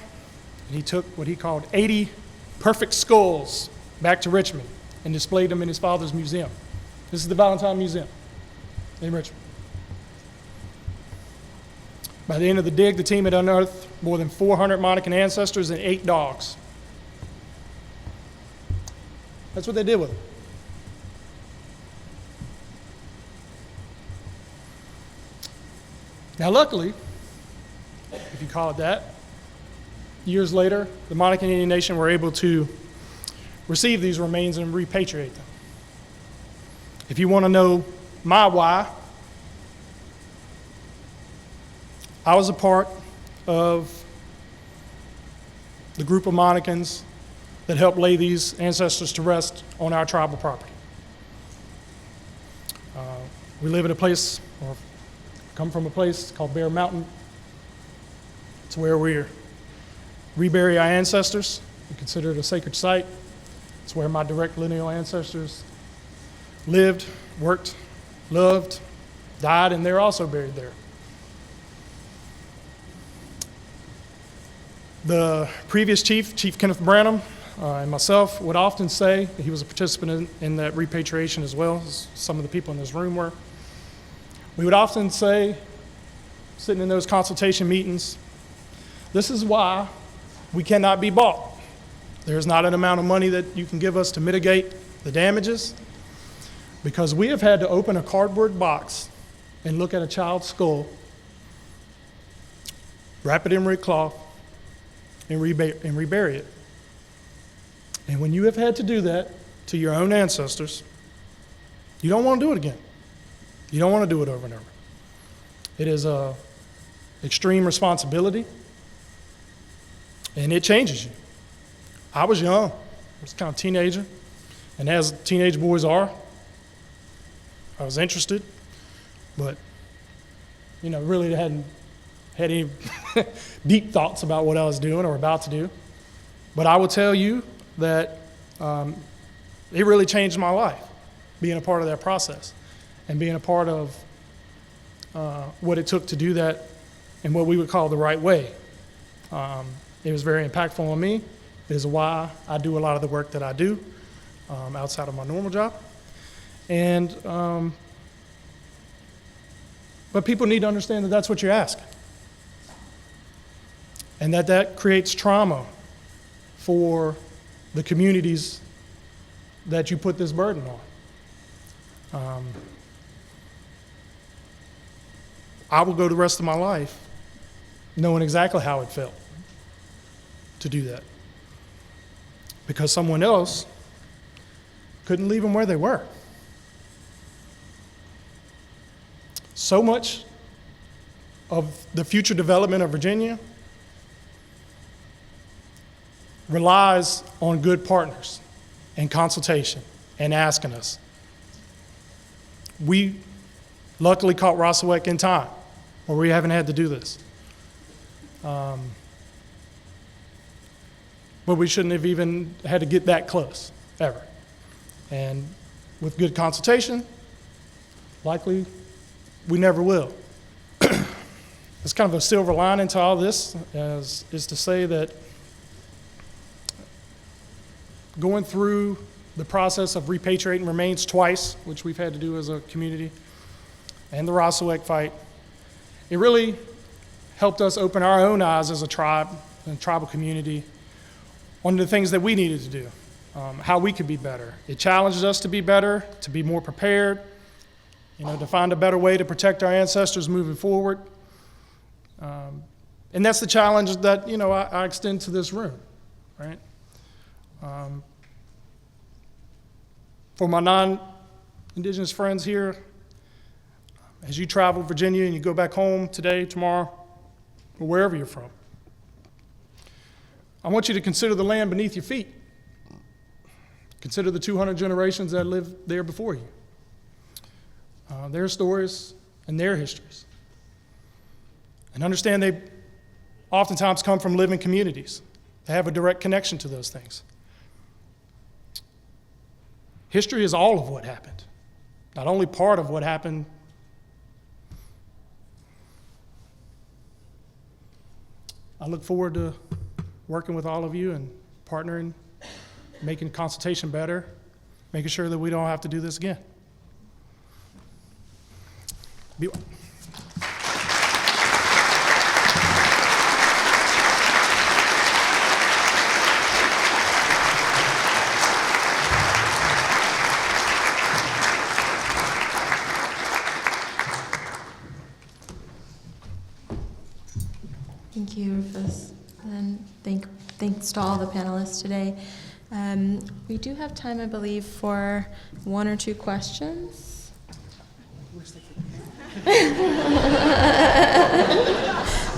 and he took what he called 80 perfect skulls back to Richmond and displayed them in his father's museum. This is the Valentine Museum in Richmond. By the end of the dig, the team had unearthed more than 400 Monacan ancestors and 8 dogs. That's what they did with them. Now, luckily, if you call it that, years later, the Monacan Indian Nation were able to receive these remains and repatriate them. If you want to know my why, I was a part of the group of Monacans that helped lay these ancestors to rest on our tribal property. We live in a place, or come from a place called Bear Mountain. It's where we rebury our ancestors. We consider it a sacred site. It's where my direct lineal ancestors lived, worked, loved, died, and they're also buried there. The previous chief, Chief Kenneth Branham, and myself would often say, he was a participant in that repatriation as well, as some of the people in this room were. We would often say, sitting in those consultation meetings, this is why we cannot be bought. There's not an amount of money that you can give us to mitigate the damages, because we have had to open a cardboard box and look at a child's skull, wrap it in red cloth, and rebury it. And when you have had to do that to your own ancestors, you don't want to do it again. You don't want to do it over and over. It is an extreme responsibility, and it changes you. I was young. I was kind of a teenager, and as teenage boys are, I was interested, but really hadn't had any deep thoughts about what I was doing or about to do. But I will tell you that it really changed my life, being a part of that process and being a part of what it took to do that in what we would call the right way. It was very impactful on me. It is why I do a lot of the work that I do outside of my normal job. And, but people need to understand that that's what you're asking. And that creates trauma for the communities that you put this burden on. I will go the rest of my life knowing exactly how it felt to do that, because someone else couldn't leave them where they were. So much of the future development of Virginia relies on good partners and consultation and asking us. We luckily caught Rosawek in time, or we haven't had to do this. But we shouldn't have even had to get that close, ever. And with good consultation, likely we never will. It's kind of a silver lining to all this, is to say that going through the process of repatriating remains twice, which we've had to do as a community, and the Rosawek fight, it really helped us open our own eyes as a tribe and tribal community on the things that we needed to do, how we could be better. It challenges us to be better, to be more prepared, to find a better way to protect our ancestors moving forward. And that's the challenge that, I extend to this room, right? For my non-Indigenous friends here, as you travel Virginia and you go back home today, tomorrow, or wherever you're from, I want you to consider the land beneath your feet. Consider the 200 generations that lived there before you, their stories and their histories. And understand they oftentimes come from living communities. They have a direct connection to those things. History is all of what happened, not only part of what happened. I look forward to working with all of you and partnering, making consultation better, making sure that we don't have to do this again. Be well. Thank you, Rufus, and thanks to all the panelists today. We do have time, I believe, for one or two questions.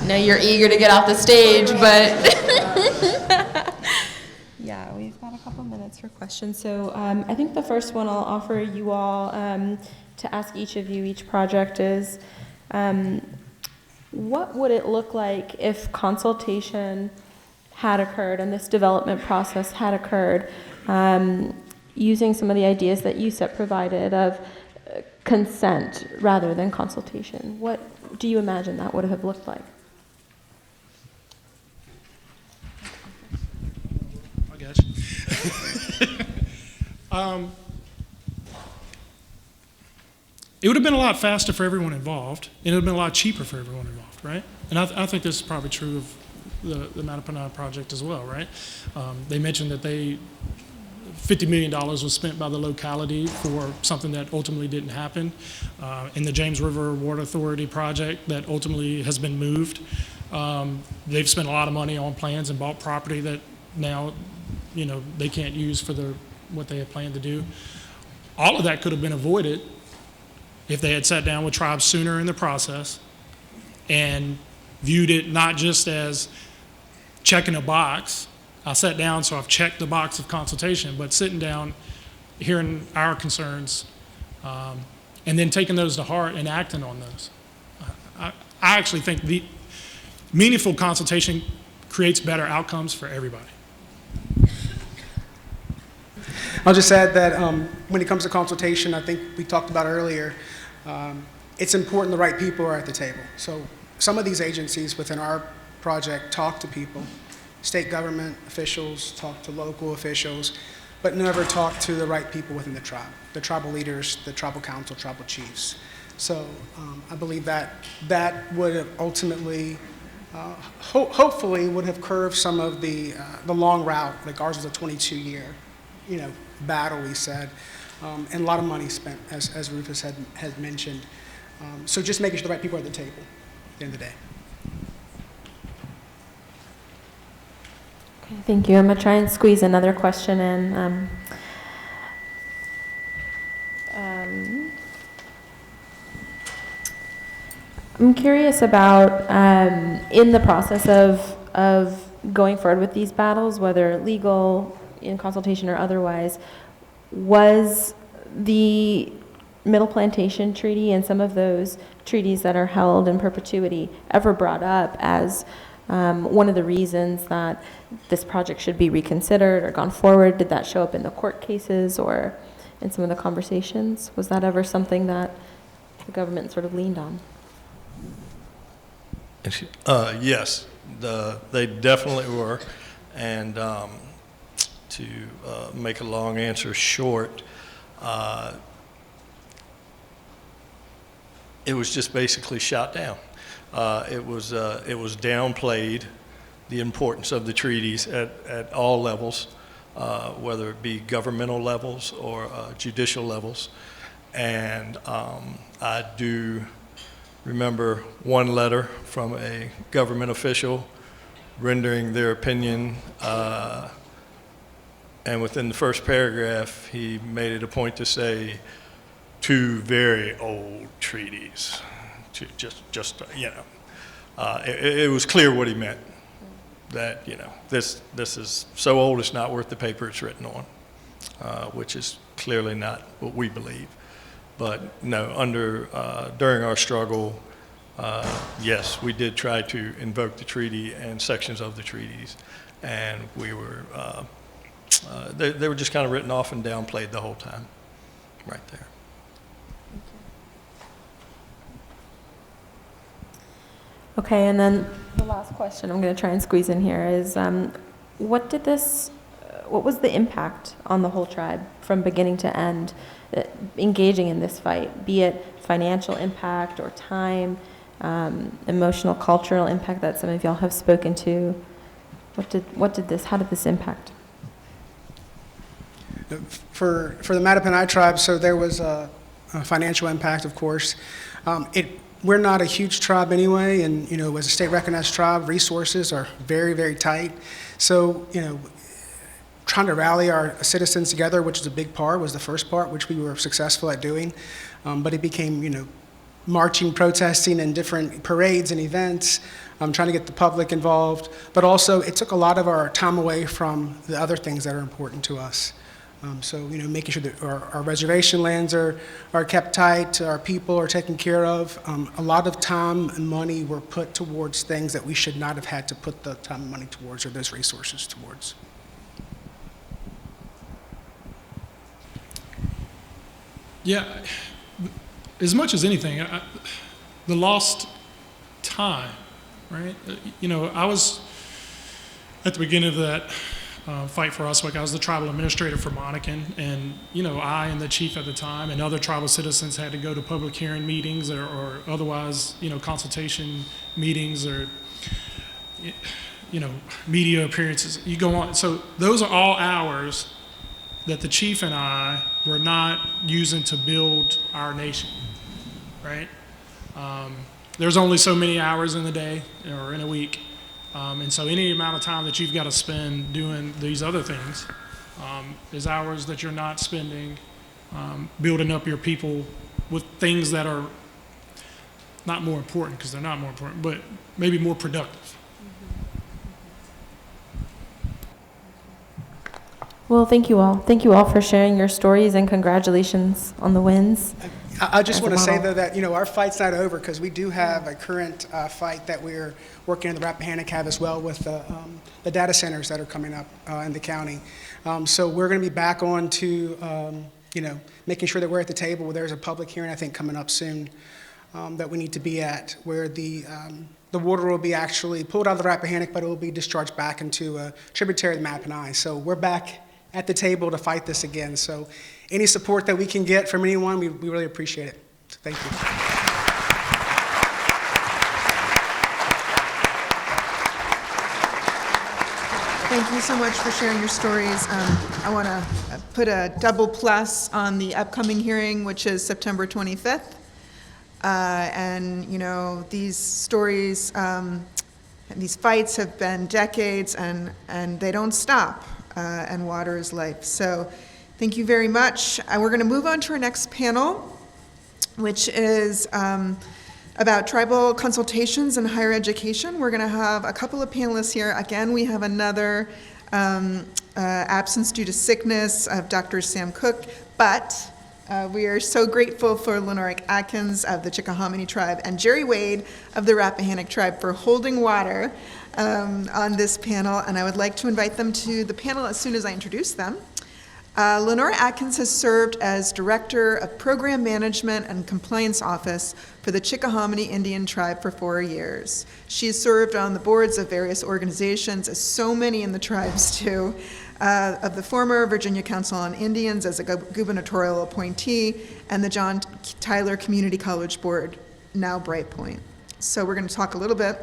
No, you're eager to get off the stage, but yeah, we've got a couple minutes for questions. So I think the first one I'll offer you all to ask each of you, each project is, what would it look like if consultation had occurred and this development process had occurred, using some of the ideas that USEP provided of consent rather than consultation? What do you imagine that would have looked like? I got you. It would have been a lot faster for everyone involved, and it would have been a lot cheaper for everyone involved, right? And I think this is probably true of the Mattaponi project as well, right? They mentioned that $50 million was spent by the locality for something that ultimately didn't happen. In the James River Water Authority project that ultimately has been moved, they've spent a lot of money on plans and bought property that now, they can't use for what they had planned to do. All of that could have been avoided if they had sat down with tribes sooner in the process and viewed it not just as checking a box. I sat down, so I've checked the box of consultation, but sitting down, hearing our concerns, and then taking those to heart and acting on those. I actually think the meaningful consultation creates better outcomes for everybody. I'll just add that when it comes to consultation, I think we talked about earlier, it's important the right people are at the table. So some of these agencies within our project talk to people, state government officials, talk to local officials, but never talked to the right people within the tribe, the tribal leaders, the tribal council, tribal chiefs. So I believe that would have ultimately, hopefully, would have curved some of the long route. Like ours was a 22-year, battle, we said, and a lot of money spent, as Rufus had mentioned. So just making sure the right people are at the table at the end of the day. Okay, thank you. I'm going to try and squeeze another question in. I'm curious about, in the process of going forward with these battles, whether legal, in consultation or otherwise, was the Middle Plantation Treaty and some of those treaties that are held in perpetuity ever brought up as one of the reasons that this project should be reconsidered or gone forward? Did that show up in the court cases or in some of the conversations? Was that ever something that the government sort of leaned on? Yes, they definitely were. And to make a long answer short, it was just basically shot down. It was downplayed, the importance of the treaties at all levels, whether it be governmental levels or judicial levels. And I do remember one letter from a government official rendering their opinion, and within the first paragraph, he made it a point to say, two very old treaties. It was clear what he meant, that, this is so old it's not worth the paper it's written on, which is clearly not what we believe. But no, during our struggle, yes, we did try to invoke the treaty and sections of the treaties, and we were, they were just kind of written off and downplayed the whole time, right there. Okay, and then the last question I'm going to try and squeeze in here is, what was the impact on the whole tribe from beginning to end, engaging in this fight, be it financial impact or time, emotional, cultural impact that some of y'all have spoken to? How did this impact? For the Mattaponi tribe, so there was a financial impact, of course. We're not a huge tribe anyway, and as a state recognized tribe, resources are very, very tight. So trying to rally our citizens together, which is a big part, was the first part, which we were successful at doing. But it became marching, protesting, and different parades and events, trying to get the public involved. But also, it took a lot of our time away from the other things that are important to us. So, making sure that our reservation lands are kept tight, our people are taken care of. A lot of time and money were put towards things that we should not have had to put the time and money towards, or those resources towards. Yeah, as much as anything, the lost time, right? I was at the beginning of that fight for Uswick. I was the tribal administrator for Monacan, and I and the chief at the time and other tribal citizens had to go to public hearing meetings or otherwise, consultation meetings or media appearances. You go on. So those are all hours that the chief and I were not using to build our nation, right? There's only so many hours in the day or in a week. And so any amount of time that you've got to spend doing these other things is hours that you're not spending building up your people with things that are not more important, because they're not more important, but maybe more productive. Well, thank you all. Thank you all for sharing your stories, and congratulations on the wins. I just want to say, model. though, that our fight's not over, because we do have a current fight that we're working in the Rappahannock have as well with the data centers that are coming up in the county. So we're going to be back on to making sure that we're at the table. There's a public hearing, I think, coming up soon that we need to be at, where the water will be actually pulled out of the Rappahannock, but it will be discharged back into a tributary of the Mappaponi. So we're back at the table to fight this again. So any support that we can get from anyone, we really appreciate it. So thank you. Thank you so much for sharing your stories. I want to put a double plus on the upcoming hearing, which is September 25th. And, you know, these stories, these fights have been decades, and they don't stop, and water is life. So thank you very much. We're going to move on to our next panel, which is about tribal consultations in higher education. We're going to have a couple of panelists here. Again, we have another absence due to sickness of Dr. Sam Cook, but we are so grateful for Lenore Atkins of the Chickahominy tribe and Jerry Wade of the Rappahannock tribe for holding water on this panel, and I would like to invite them to the panel as soon as I introduce them. Lenore Atkins has served as Director of Program Management and Compliance Office for the Chickahominy Indian Tribe for 4 years. She has served on the boards of various organizations, as so many in the tribes do, of the former Virginia Council on Indians as a gubernatorial appointee, and the John Tyler Community College Board, now Bright Point. So we're going to talk a little bit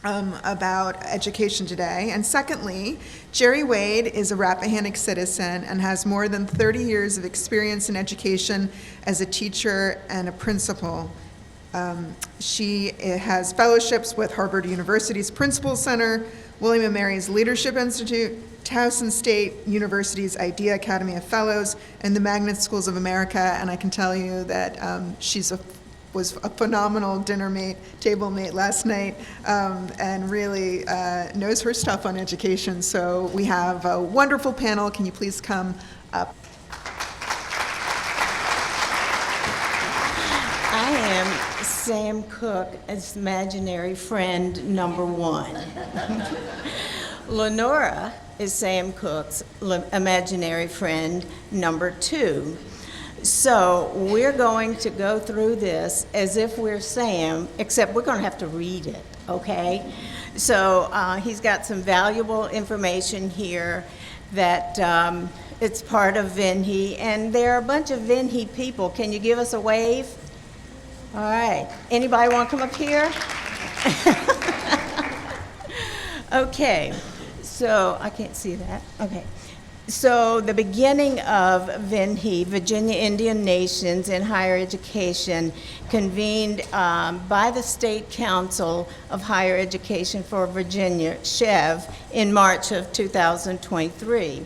about education today. And secondly, Jerry Wade is a Rappahannock citizen and has more than 30 years of experience in education as a teacher and a principal. She has fellowships with Harvard University's Principal Center, William & Mary's Leadership Institute, Towson State University's IDEA Academy of Fellows, and the Magnet Schools of America. And I can tell you that was a phenomenal dinner mate, table mate last night, and really knows her stuff on education. So we have a wonderful panel. Can you please come up? I am Sam Cook as imaginary friend number 1. Lenora is Sam Cook's imaginary friend number 2. So we're going to go through this as if we're Sam, except we're going to have to read it, okay? So he's got some valuable information here that it's part of Vinhe, and there are a bunch of Vinhe people. Can you give us a wave? All right. Anybody want to come up here? Okay. So I can't see that. Okay. So the beginning of Vinhe, Virginia Indian Nations in Higher Education, convened by the State Council of Higher Education for Virginia, SHEV, in March of 2023.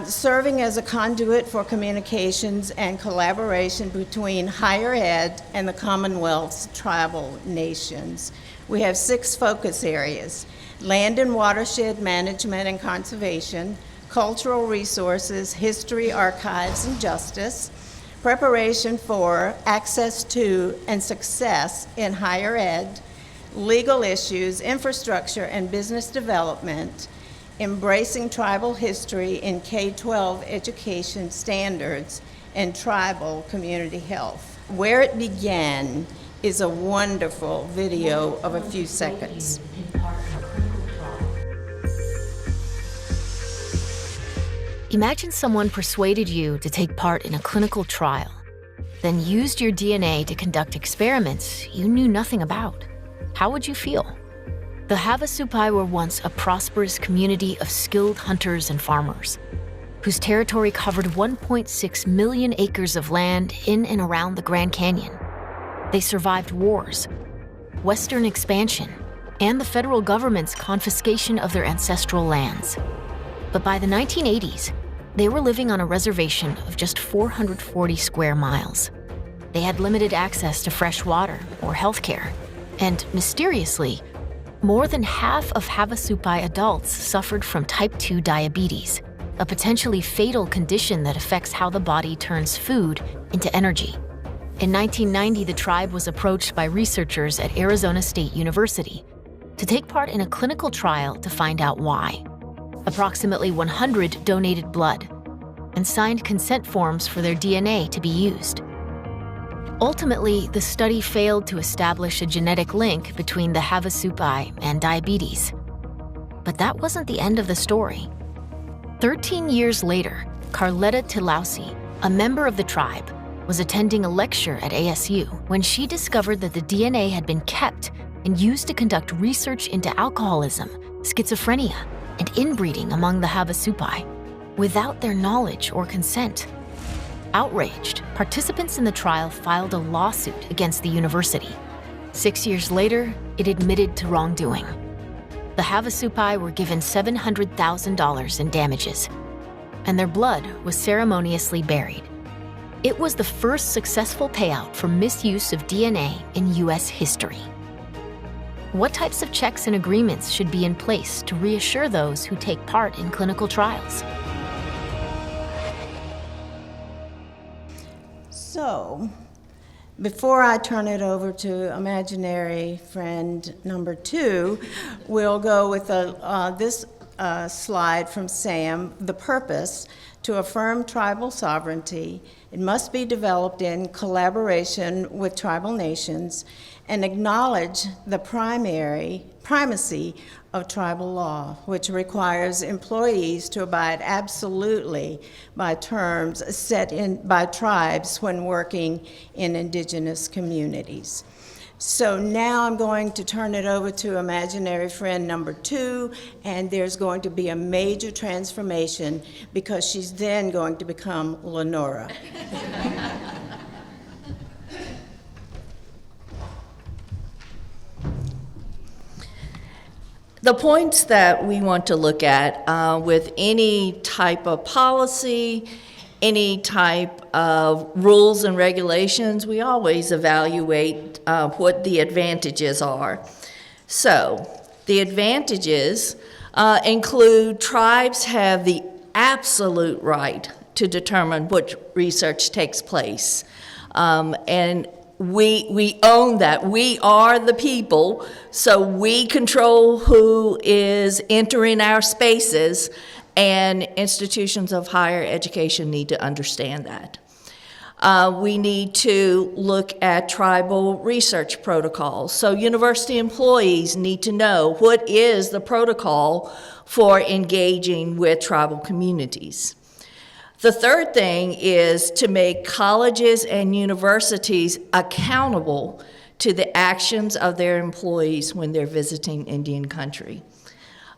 Serving as a conduit for communications and collaboration between higher ed and the Commonwealth's tribal nations. We have 6 focus areas: land and watershed management and conservation, cultural resources, history, archives, and justice, preparation for, access to, and success in higher ed, legal issues, infrastructure, and business development, embracing tribal history in K-12 education standards, and tribal community health. Where it began is a wonderful video of a few seconds. Imagine someone persuaded you to take part in a clinical trial, then used your DNA to conduct experiments you knew nothing about. How would you feel? The Havasupai were once a prosperous community of skilled hunters and farmers, whose territory covered 1.6 million acres of land in and around the Grand Canyon. They survived wars, Western expansion, and the federal government's confiscation of their ancestral lands. But by the 1980s, they were living on a reservation of just 440 square miles. They had limited access to fresh water or health care, and mysteriously, more than half of Havasupai adults suffered from type 2 diabetes, a potentially fatal condition that affects how the body turns food into energy. In 1990, the tribe was approached by researchers at Arizona State University to take part in a clinical trial to find out why. Approximately 100 donated blood and signed consent forms for their DNA to be used. Ultimately, the study failed to establish a genetic link between the Havasupai and diabetes. But that wasn't the end of the story. 13 years later, Carletta Tilausi, a member of the tribe, was attending a lecture at ASU when she discovered that the DNA had been kept and used to conduct research into alcoholism, schizophrenia, and inbreeding among the Havasupai, without their knowledge or consent. Outraged, participants in the trial filed a lawsuit against the university. 6 years later, it admitted to wrongdoing. The Havasupai were given $700,000 in damages, and their blood was ceremoniously buried. It was the first successful payout for misuse of DNA in U.S. history. What types of checks and agreements should be in place to reassure those who take part in clinical trials? So, before I turn it over to imaginary friend number 2, we'll go with this slide from Sam, the purpose: to affirm tribal sovereignty. It must be developed in collaboration with tribal nations and acknowledge the primacy of tribal law, which requires employees to abide absolutely by terms set by tribes when working in indigenous communities. So now I'm going to turn it over to imaginary friend number 2, and there's going to be a major transformation because she's then going to become Lenora. The points that we want to look at with any type of policy, any type of rules and regulations, we always evaluate what the advantages are. So the advantages include tribes have the absolute right to determine which research takes place. And we own that. We are the people, so we control who is entering our spaces, and institutions of higher education need to understand that. We need to look at tribal research protocols. So university employees need to know what is the protocol for engaging with tribal communities. The third thing is to make colleges and universities accountable to the actions of their employees when they're visiting Indian country.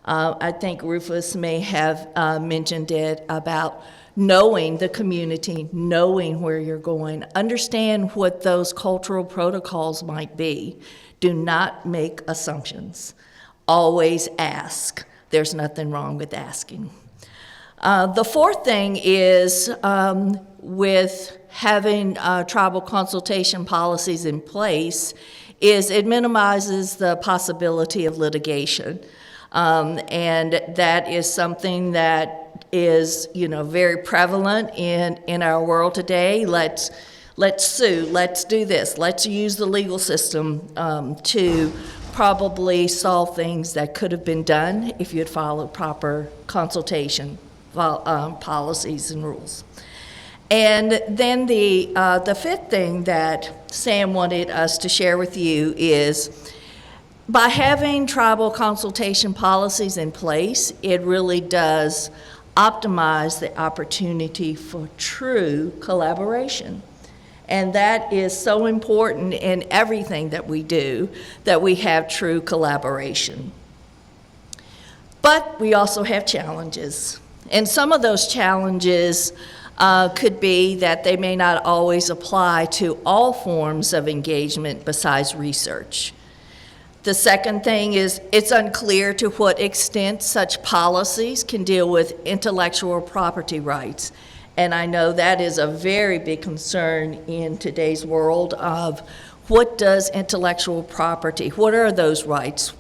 I think Rufus may have mentioned it about knowing the community, knowing where you're going. Understand what those cultural protocols might be. Do not make assumptions. Always ask. There's nothing wrong with asking. The fourth thing is with having tribal consultation policies in place is it minimizes the possibility of litigation. And that is something that is, very prevalent in our world today. Let's sue, let's do this, let's use the legal system to probably solve things that could have been done if you had followed proper consultation policies and rules. And then the fifth thing that Sam wanted us to share with you is by having tribal consultation policies in place, it really does optimize the opportunity for true collaboration. And that is so important in everything that we do, that we have true collaboration. But we also have challenges. And some of those challenges could be that they may not always apply to all forms of engagement besides research. The second thing is it's unclear to what extent such policies can deal with intellectual property rights. And I know that is a very big concern in today's world of what does intellectual property, what are those rights?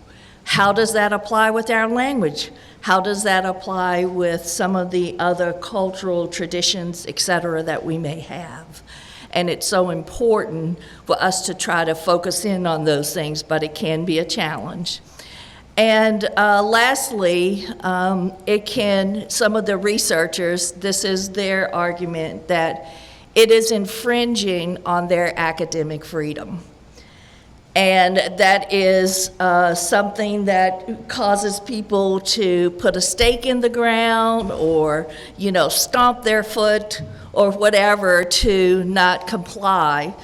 How does that apply with our language? How does that apply with some of the other cultural traditions, et cetera, that we may have? And it's so important for us to try to focus in on those things, but it can be a challenge. And lastly, some of the researchers, this is their argument, that it is infringing on their academic freedom. And that is something that causes people to put a stake in the ground or, stomp their foot or whatever to not comply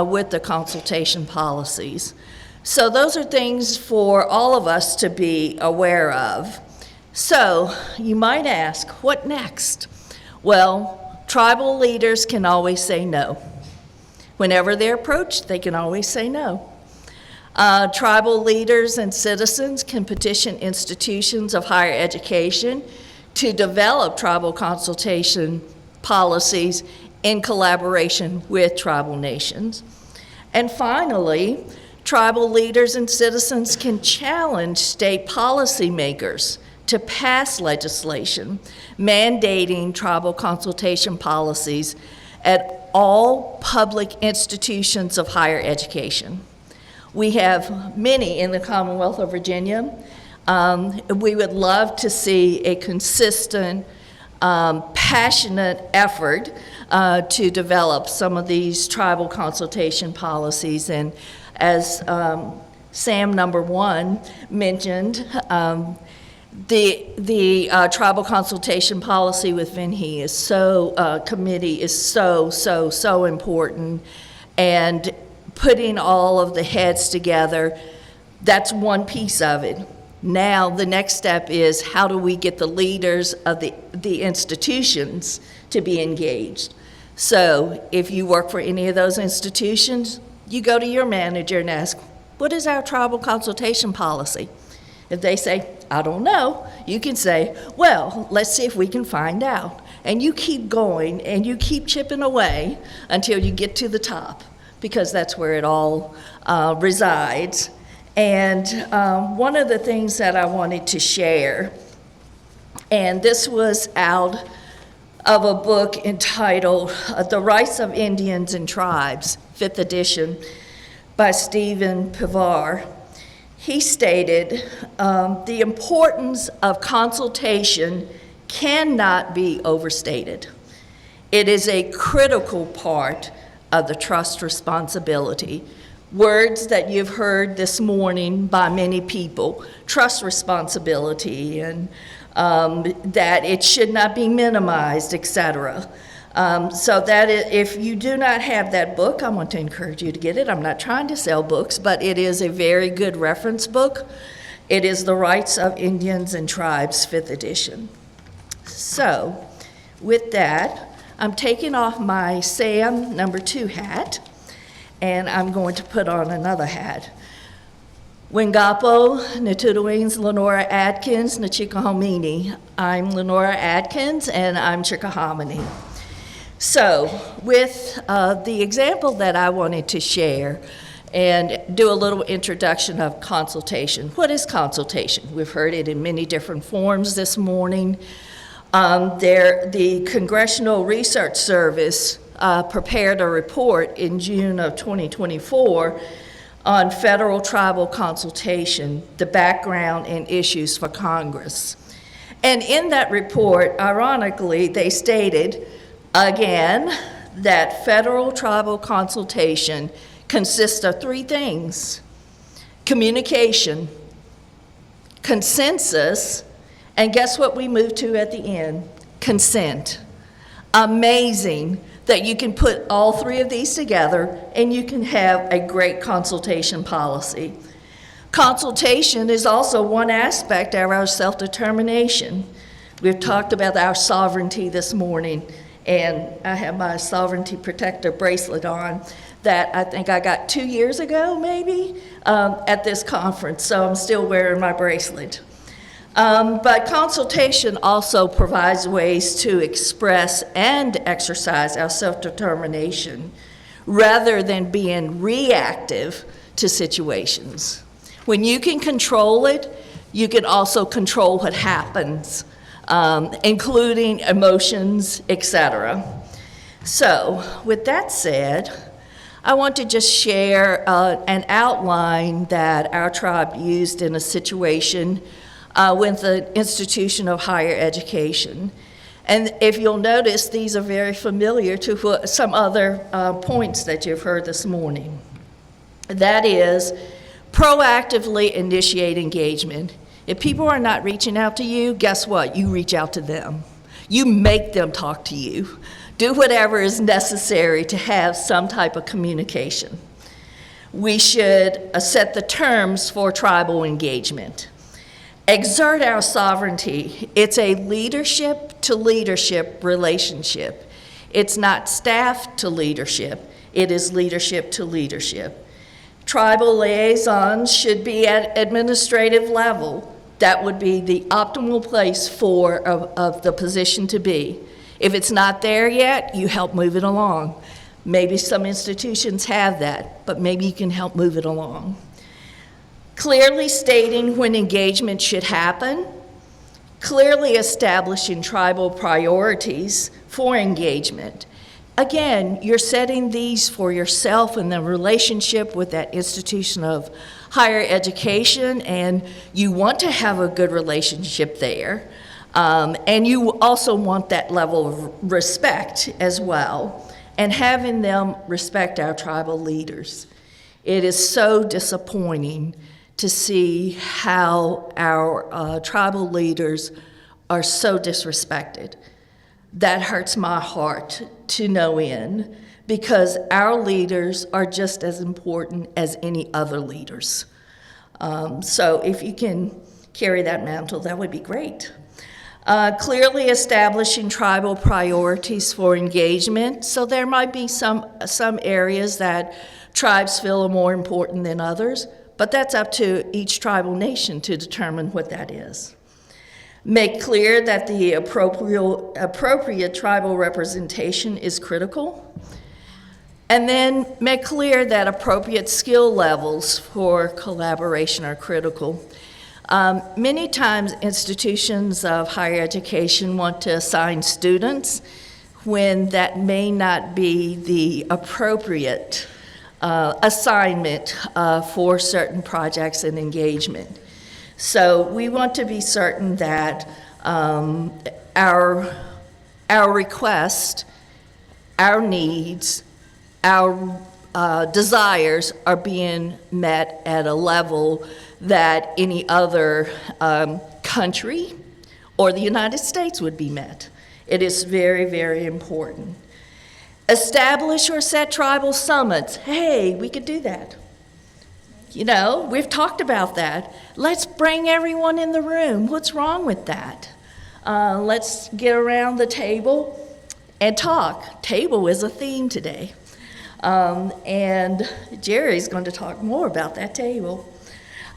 with the consultation policies. So those are things for all of us to be aware of. So you might ask, what next? Well, tribal leaders can always say no. Whenever they're approached, they can always say no. Tribal leaders and citizens can petition institutions of higher education to develop tribal consultation policies in collaboration with tribal nations. And finally, tribal leaders and citizens can challenge state policymakers to pass legislation mandating tribal consultation policies at all public institutions of higher education. We have many in the Commonwealth of Virginia. We would love to see a consistent, passionate effort to develop some of these tribal consultation policies. And as Sam number 1 mentioned, the tribal consultation policy with VNHE is committee is so important. And putting all of the heads together, that's one piece of it. Now, the next step is how do we get the leaders of the institutions to be engaged? So if you work for any of those institutions, you go to your manager and ask, what is our tribal consultation policy? If they say, I don't know, you can say, well, let's see if we can find out. And you keep going and you keep chipping away until you get to the top, because that's where it all resides. And one of the things that I wanted to share, and this was out of a book entitled The Rights of Indians and Tribes, 5th edition, by Stephen Pivar. He stated, the importance of consultation cannot be overstated. It is a critical part of the trust responsibility. Words that you've heard this morning by many people, trust responsibility, and that it should not be minimized, etc. So that if you do not have that book, I want to encourage you to get it. I'm not trying to sell books, but it is a very good reference book. It is The Rights of Indians and Tribes, 5th edition. So with that, I'm taking off my Sam number 2 hat, and I'm going to put on another hat. Wingapo, Natutuwings, Lenora Atkins, Nachikahomini. I'm Lenora Atkins, and I'm Chickahominy. So with the example that I wanted to share and do a little introduction of consultation. What is consultation? We've heard it in many different forms this morning. The Congressional Research Service prepared a report in June of 2024 on federal tribal consultation, the background and issues for Congress. And in that report, ironically, they stated, again, that federal tribal consultation consists of 3 things: communication, consensus, and guess what we move to at the end? Consent. Amazing that you can put all 3 of these together and you can have a great consultation policy. Consultation is also one aspect of our self-determination. We've talked about our sovereignty this morning, and I have my sovereignty protector bracelet on that I think I got 2 years ago, maybe, at this conference, so I'm still wearing my bracelet. But consultation also provides ways to express and exercise our self-determination rather than being reactive to situations. When you can control it, you can also control what happens, including emotions, etc. So, with that said, I want to just share an outline that our tribe used in a situation with the institution of higher education. And if you'll notice, these are very familiar to some other points that you've heard this morning. That is, proactively initiate engagement. If people are not reaching out to you, guess what? You reach out to them. You make them talk to you. Do whatever is necessary to have some type of communication. We should set the terms for tribal engagement. Exert our sovereignty. It's a leadership to leadership relationship. It's not staff to leadership. It is leadership to leadership. Tribal liaisons should be at administrative level. That would be the optimal place of the position to be. If it's not there yet, you help move it along. Maybe some institutions have that, but maybe you can help move it along. Clearly stating when engagement should happen, clearly establishing tribal priorities for engagement. Again, you're setting these for yourself and the relationship with that institution of higher education, and you want to have a good relationship there. And you also want that level of respect as well, and having them respect our tribal leaders. It is so disappointing to see how our tribal leaders are so disrespected. That hurts my heart to no end, because our leaders are just as important as any other leaders. So if you can carry that mantle, that would be great. Clearly establishing tribal priorities for engagement. So there might be some areas that tribes feel are more important than others, but that's up to each tribal nation to determine what that is. Make clear that the appropriate tribal representation is critical. And then make clear that appropriate skill levels for collaboration are critical. Many times institutions of higher education want to assign students when that may not be the appropriate assignment for certain projects and engagement. So we want to be certain that our request, our needs, our desires are being met at a level that any other country or the United States would be met. It is very, very important. Establish or set tribal summits. Hey, we could do that. You know, we've talked about that. Let's bring everyone in the room. What's wrong with that? Let's get around the table and talk. Table is a theme today. And Jerry's going to talk more about that table.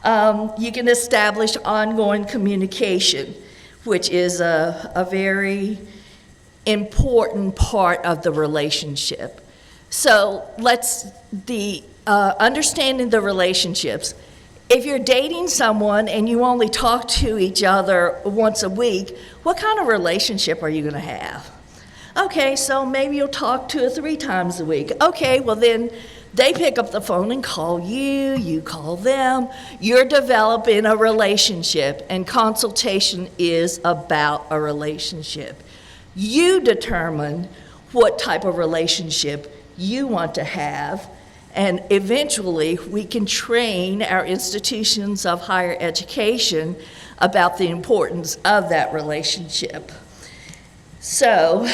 You can establish ongoing communication, which is a very important part of the relationship. So understanding the relationships. If you're dating someone and you only talk to each other once a week, what kind of relationship are you going to have? Okay, so maybe you'll talk 2 or 3 times a week. Okay, well then they pick up the phone and call you, you call them. You're developing a relationship, and consultation is about a relationship. You determine what type of relationship you want to have, and eventually we can train our institutions of higher education about the importance of that relationship. So,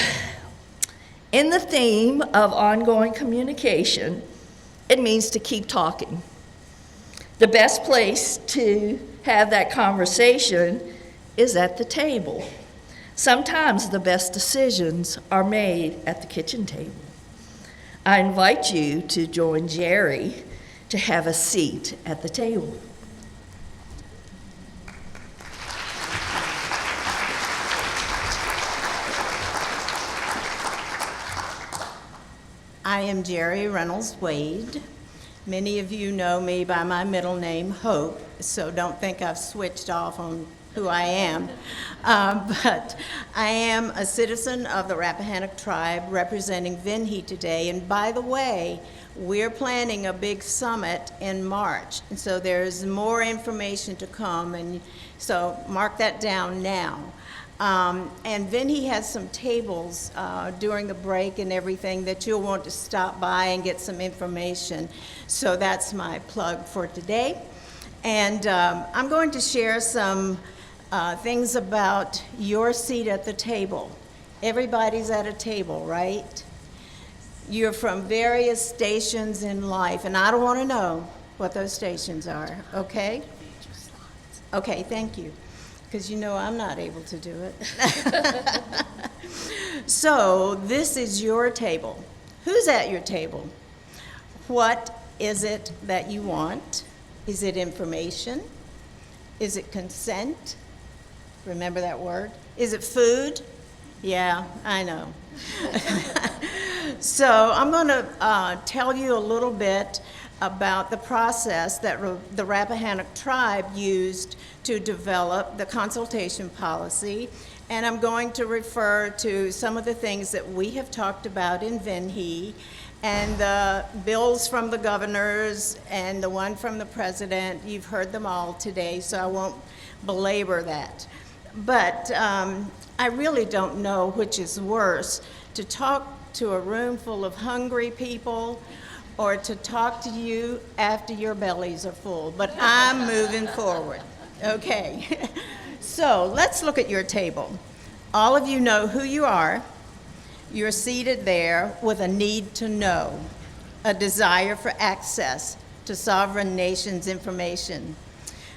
in the theme of ongoing communication, it means to keep talking. The best place to have that conversation is at the table. Sometimes the best decisions are made at the kitchen table. I invite you to join Jerry to have a seat at the table. I am Jerry Reynolds Wade. Many of you know me by my middle name, Hope, so don't think I've switched off on who I am. But I am a citizen of the Rappahannock tribe representing Venhi today. And by the way, we're planning a big summit in March. And so there's more information to come. And so mark that down now. And then he has some tables during the break and everything that you'll want to stop by and get some information. So that's my plug for today. And I'm going to share some things about your seat at the table. Everybody's at a table, right? You're from various stations in life, and I don't want to know what those stations are, okay? Okay, thank you, because you know I'm not able to do it. So this is your table. Who's at your table? What is it that you want? Is it information? Is it consent? Remember that word? Is it food? Yeah, I know. So I'm going to tell you a little bit about the process that the Rappahannock tribe used to develop the consultation policy, and I'm going to refer to some of the things that we have talked about in Venhe, and the bills from the governors and the one from the president. You've heard them all today, so I won't belabor that. But I really don't know which is worse, to talk to a room full of hungry people or to talk to you after your bellies are full. But I'm moving forward. Okay. So let's look at your table. All of you know who you are. You're seated there with a need to know, a desire for access to sovereign nations' information.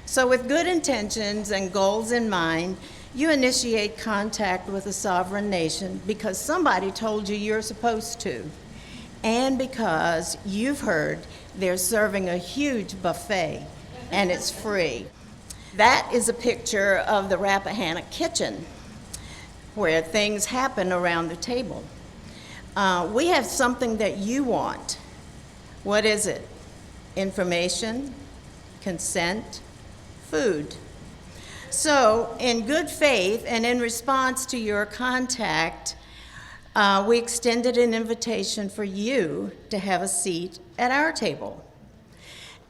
So with good intentions and goals in mind, you initiate contact with a sovereign nation because somebody told you you're supposed to, and because you've heard they're serving a huge buffet and it's free. That is a picture of the Rappahannock kitchen, where things happen around the table. We have something that you want. What is it? Information, consent, food. So, in good faith and in response to your contact, we extended an invitation for you to have a seat at our table.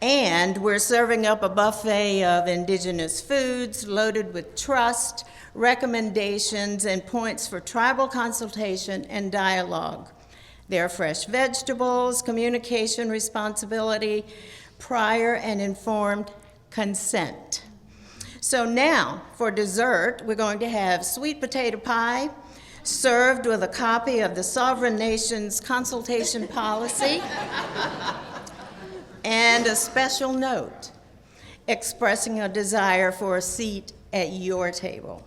And we're serving up a buffet of indigenous foods loaded with trust, recommendations, and points for tribal consultation and dialogue. There are fresh vegetables, communication responsibility, prior and informed consent. So now, for dessert, we're going to have sweet potato pie, served with a copy of the Sovereign Nations Consultation Policy, and a special note expressing a desire for a seat at your table.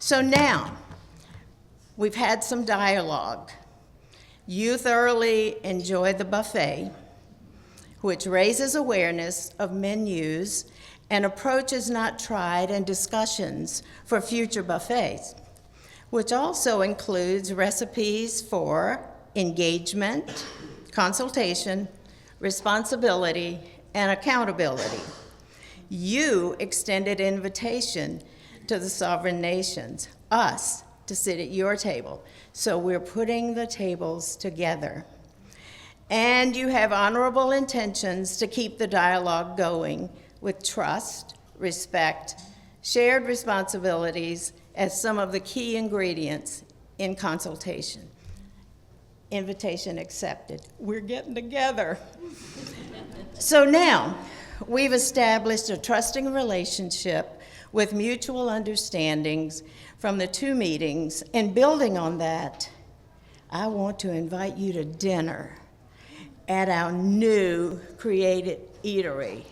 So now, we've had some dialogue. You thoroughly enjoyed the buffet, which raises awareness of menus and approaches not tried and discussions for future buffets, which also includes recipes for engagement, consultation, responsibility, and accountability. You extended invitation to the sovereign nations, us, to sit at your table. So we're putting the tables together. And you have honorable intentions to keep the dialogue going with trust, respect, shared responsibilities as some of the key ingredients in consultation. Invitation accepted. We're getting together. So now, we've established a trusting relationship with mutual understandings from the two meetings, and building on that, I want to invite you to dinner at our new created eatery.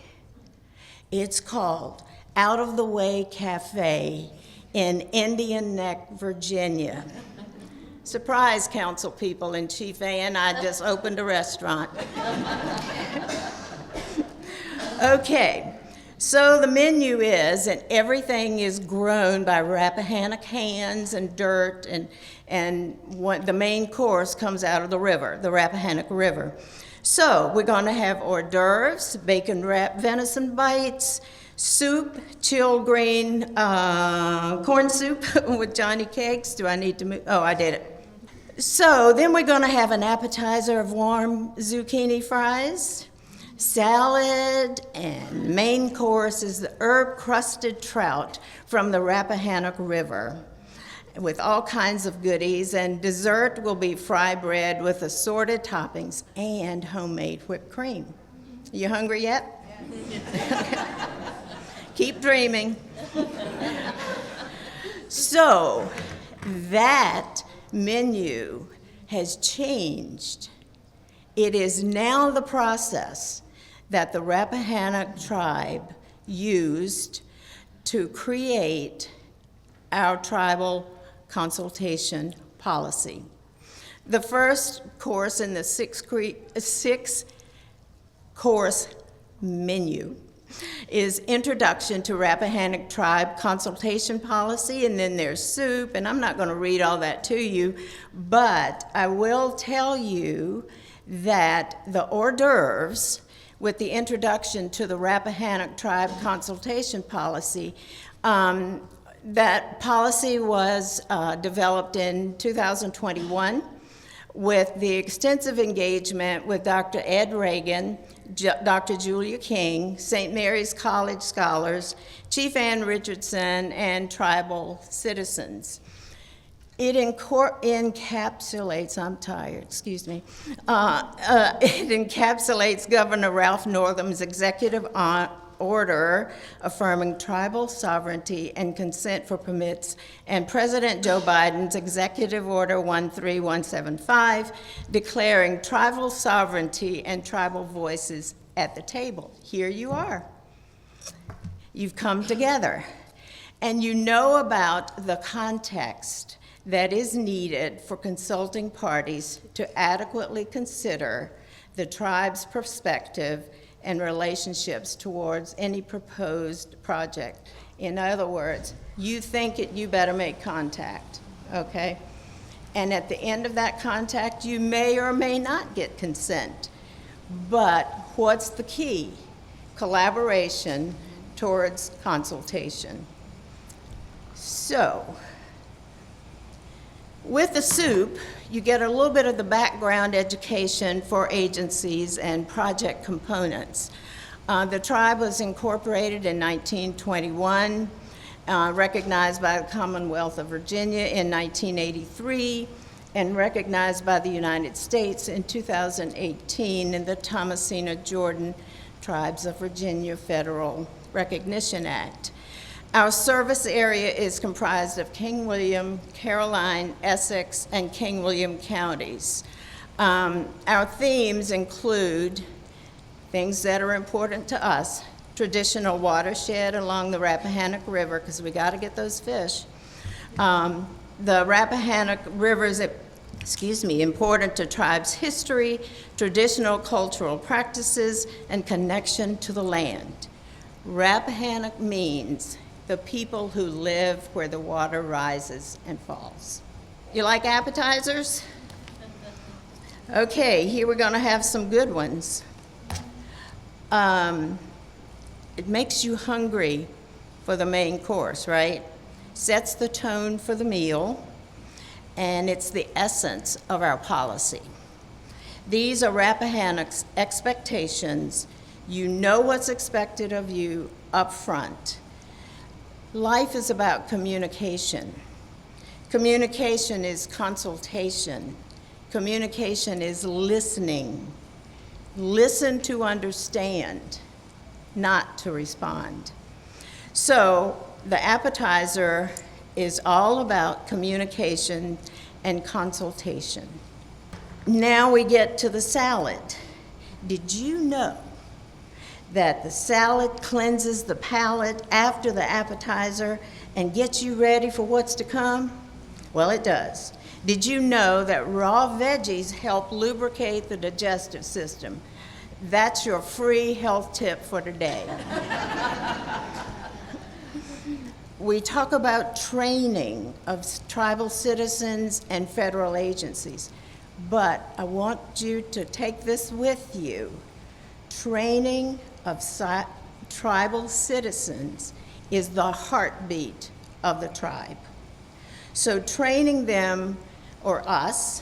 It's called Out of the Way Cafe in Indian Neck, Virginia. Surprise, council people in Chief Ann, I just opened a restaurant. Okay, so the menu is, and everything is grown by Rappahannock hands and dirt, and the main course comes out of the river, the Rappahannock River. So we're going to have hors d'oeuvres, bacon-wrapped venison bites, soup, chilled green corn soup with Johnny cakes. Do I need to move? Oh, I did it. So then we're going to have an appetizer of warm zucchini fries, Salad, and main course is the herb-crusted trout from the Rappahannock River with all kinds of goodies, and dessert will be fry bread with assorted toppings and homemade whipped cream. You hungry yet? Keep dreaming. So that menu has changed. It is now the process that the Rappahannock tribe used to create our tribal consultation policy. The first course in the six-course menu is Introduction to Rappahannock Tribe Consultation Policy, and then there's soup, and I'm not going to read all that to you, but I will tell you that the hors d'oeuvres with the introduction to the Rappahannock Tribe Consultation Policy, that policy was developed in 2021 with the extensive engagement with Dr. Ed Reagan, Dr. Julia King, St. Mary's College scholars, Chief Ann Richardson, and tribal citizens. It encapsulates, I'm tired, excuse me, it encapsulates Governor Ralph Northam's executive order affirming tribal sovereignty and consent for permits, and President Joe Biden's Executive Order 13175 declaring tribal sovereignty and tribal voices at the table. Here you are. You've come together, and you know about the context that is needed for consulting parties to adequately consider the tribe's perspective and relationships towards any proposed project. In other words, you think it, you better make contact, okay? And at the end of that contact, you may or may not get consent. But what's the key? Collaboration towards consultation. So, with the soup, you get a little bit of the background education for agencies and project components. The tribe was incorporated in 1921, recognized by the Commonwealth of Virginia in 1983, and recognized by the United States in 2018 in the Thomasina-Jordan Tribes of Virginia Federal Recognition Act. Our service area is comprised of King William, Caroline, Essex, and King William counties. Our themes include things that are important to us: traditional watershed along the Rappahannock River, because we got to get those fish. The Rappahannock River is, important to tribes' history, traditional cultural practices, and connection to the land. Rappahannock means the people who live where the water rises and falls. You like appetizers? Okay, here we're going to have some good ones. It makes you hungry for the main course, right? Sets the tone for the meal, and it's the essence of our policy. These are Rappahannock's expectations. You know what's expected of you up front. Life is about communication. Communication is consultation. Communication is listening. Listen to understand, not to respond. So the appetizer is all about communication and consultation. Now we get to the salad. Did you know that the salad cleanses the palate after the appetizer and gets you ready for what's to come? Well, it does. Did you know that raw veggies help lubricate the digestive system? That's your free health tip for today. We talk about training of tribal citizens and federal agencies, but I want you to take this with you. Training of tribal citizens is the heartbeat of the tribe. So training them, or us,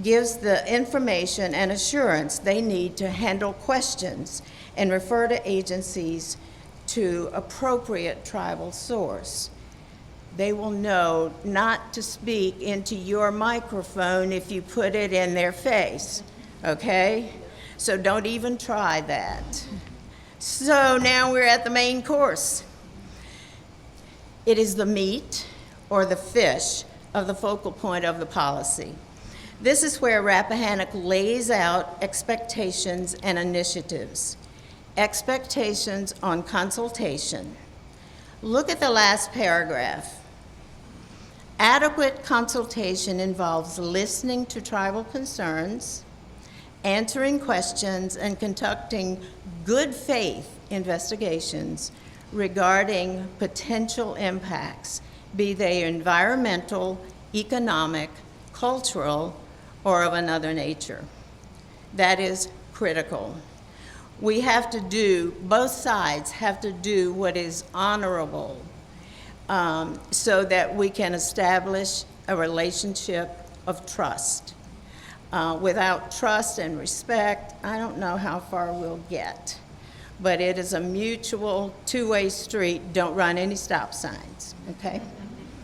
gives the information and assurance they need to handle questions and refer to agencies to appropriate tribal source. They will know not to speak into your microphone if you put it in their face, okay? So don't even try that. So now we're at the main course. It is the meat or the fish of the focal point of the policy. This is where Rappahannock lays out expectations and initiatives. Expectations on consultation. Look at the last paragraph. Adequate consultation involves listening to tribal concerns, answering questions, and conducting good faith investigations regarding potential impacts, be they environmental, economic, cultural, or of another nature. That is critical. We have to do, both sides have to do what is honorable so that we can establish a relationship of trust. Without trust and respect, I don't know how far we'll get. But it is a mutual two-way street. Don't run any stop signs, okay?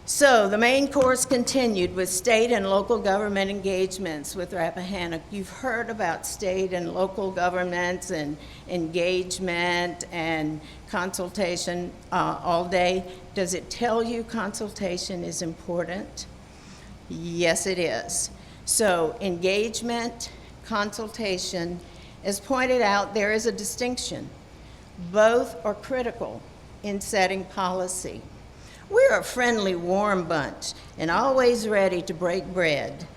So the main course continued with state and local government engagements with Rappahannock. You've heard about state and local governments and engagement and consultation all day. Does it tell you consultation is important? Yes, it is. So engagement, consultation, as pointed out, there is a distinction. Both are critical in setting policy. We're a friendly, warm bunch and always ready to break bread,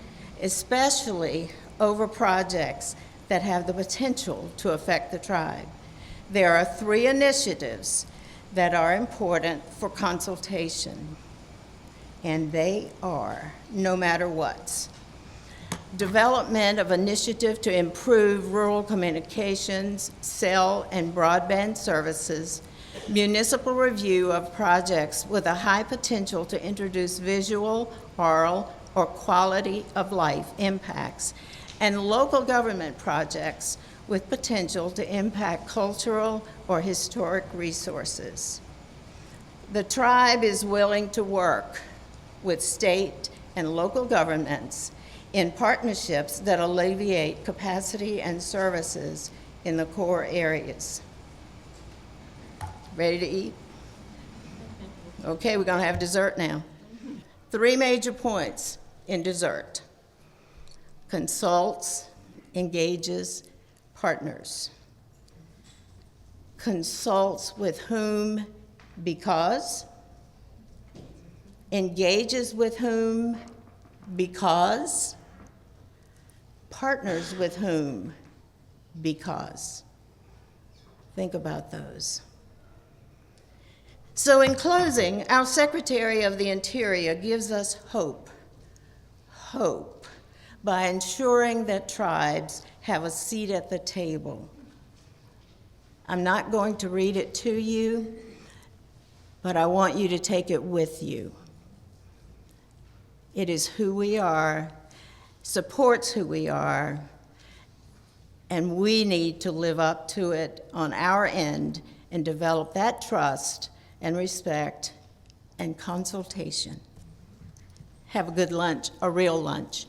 especially over projects that have the potential to affect the tribe. There are 3 initiatives that are important for consultation, and they are, no matter what. Development of initiative to improve rural communications, cell and broadband services, municipal review of projects with a high potential to introduce visual, oral, or quality of life impacts, and local government projects with potential to impact cultural or historic resources. The tribe is willing to work with state and local governments in partnerships that alleviate capacity and services in the core areas. Ready to eat? Okay, we're going to have dessert now. 3 major points in dessert. Consults, engages, partners. Consults with whom, because. Engages with whom, because. Partners with whom, because. Think about those. So in closing, our Secretary of the Interior gives us hope by ensuring that tribes have a seat at the table. I'm not going to read it to you, but I want you to take it with you. It is who we are, supports who we are, and we need to live up to it on our end and develop that trust and respect and consultation. Have a good lunch, a real lunch.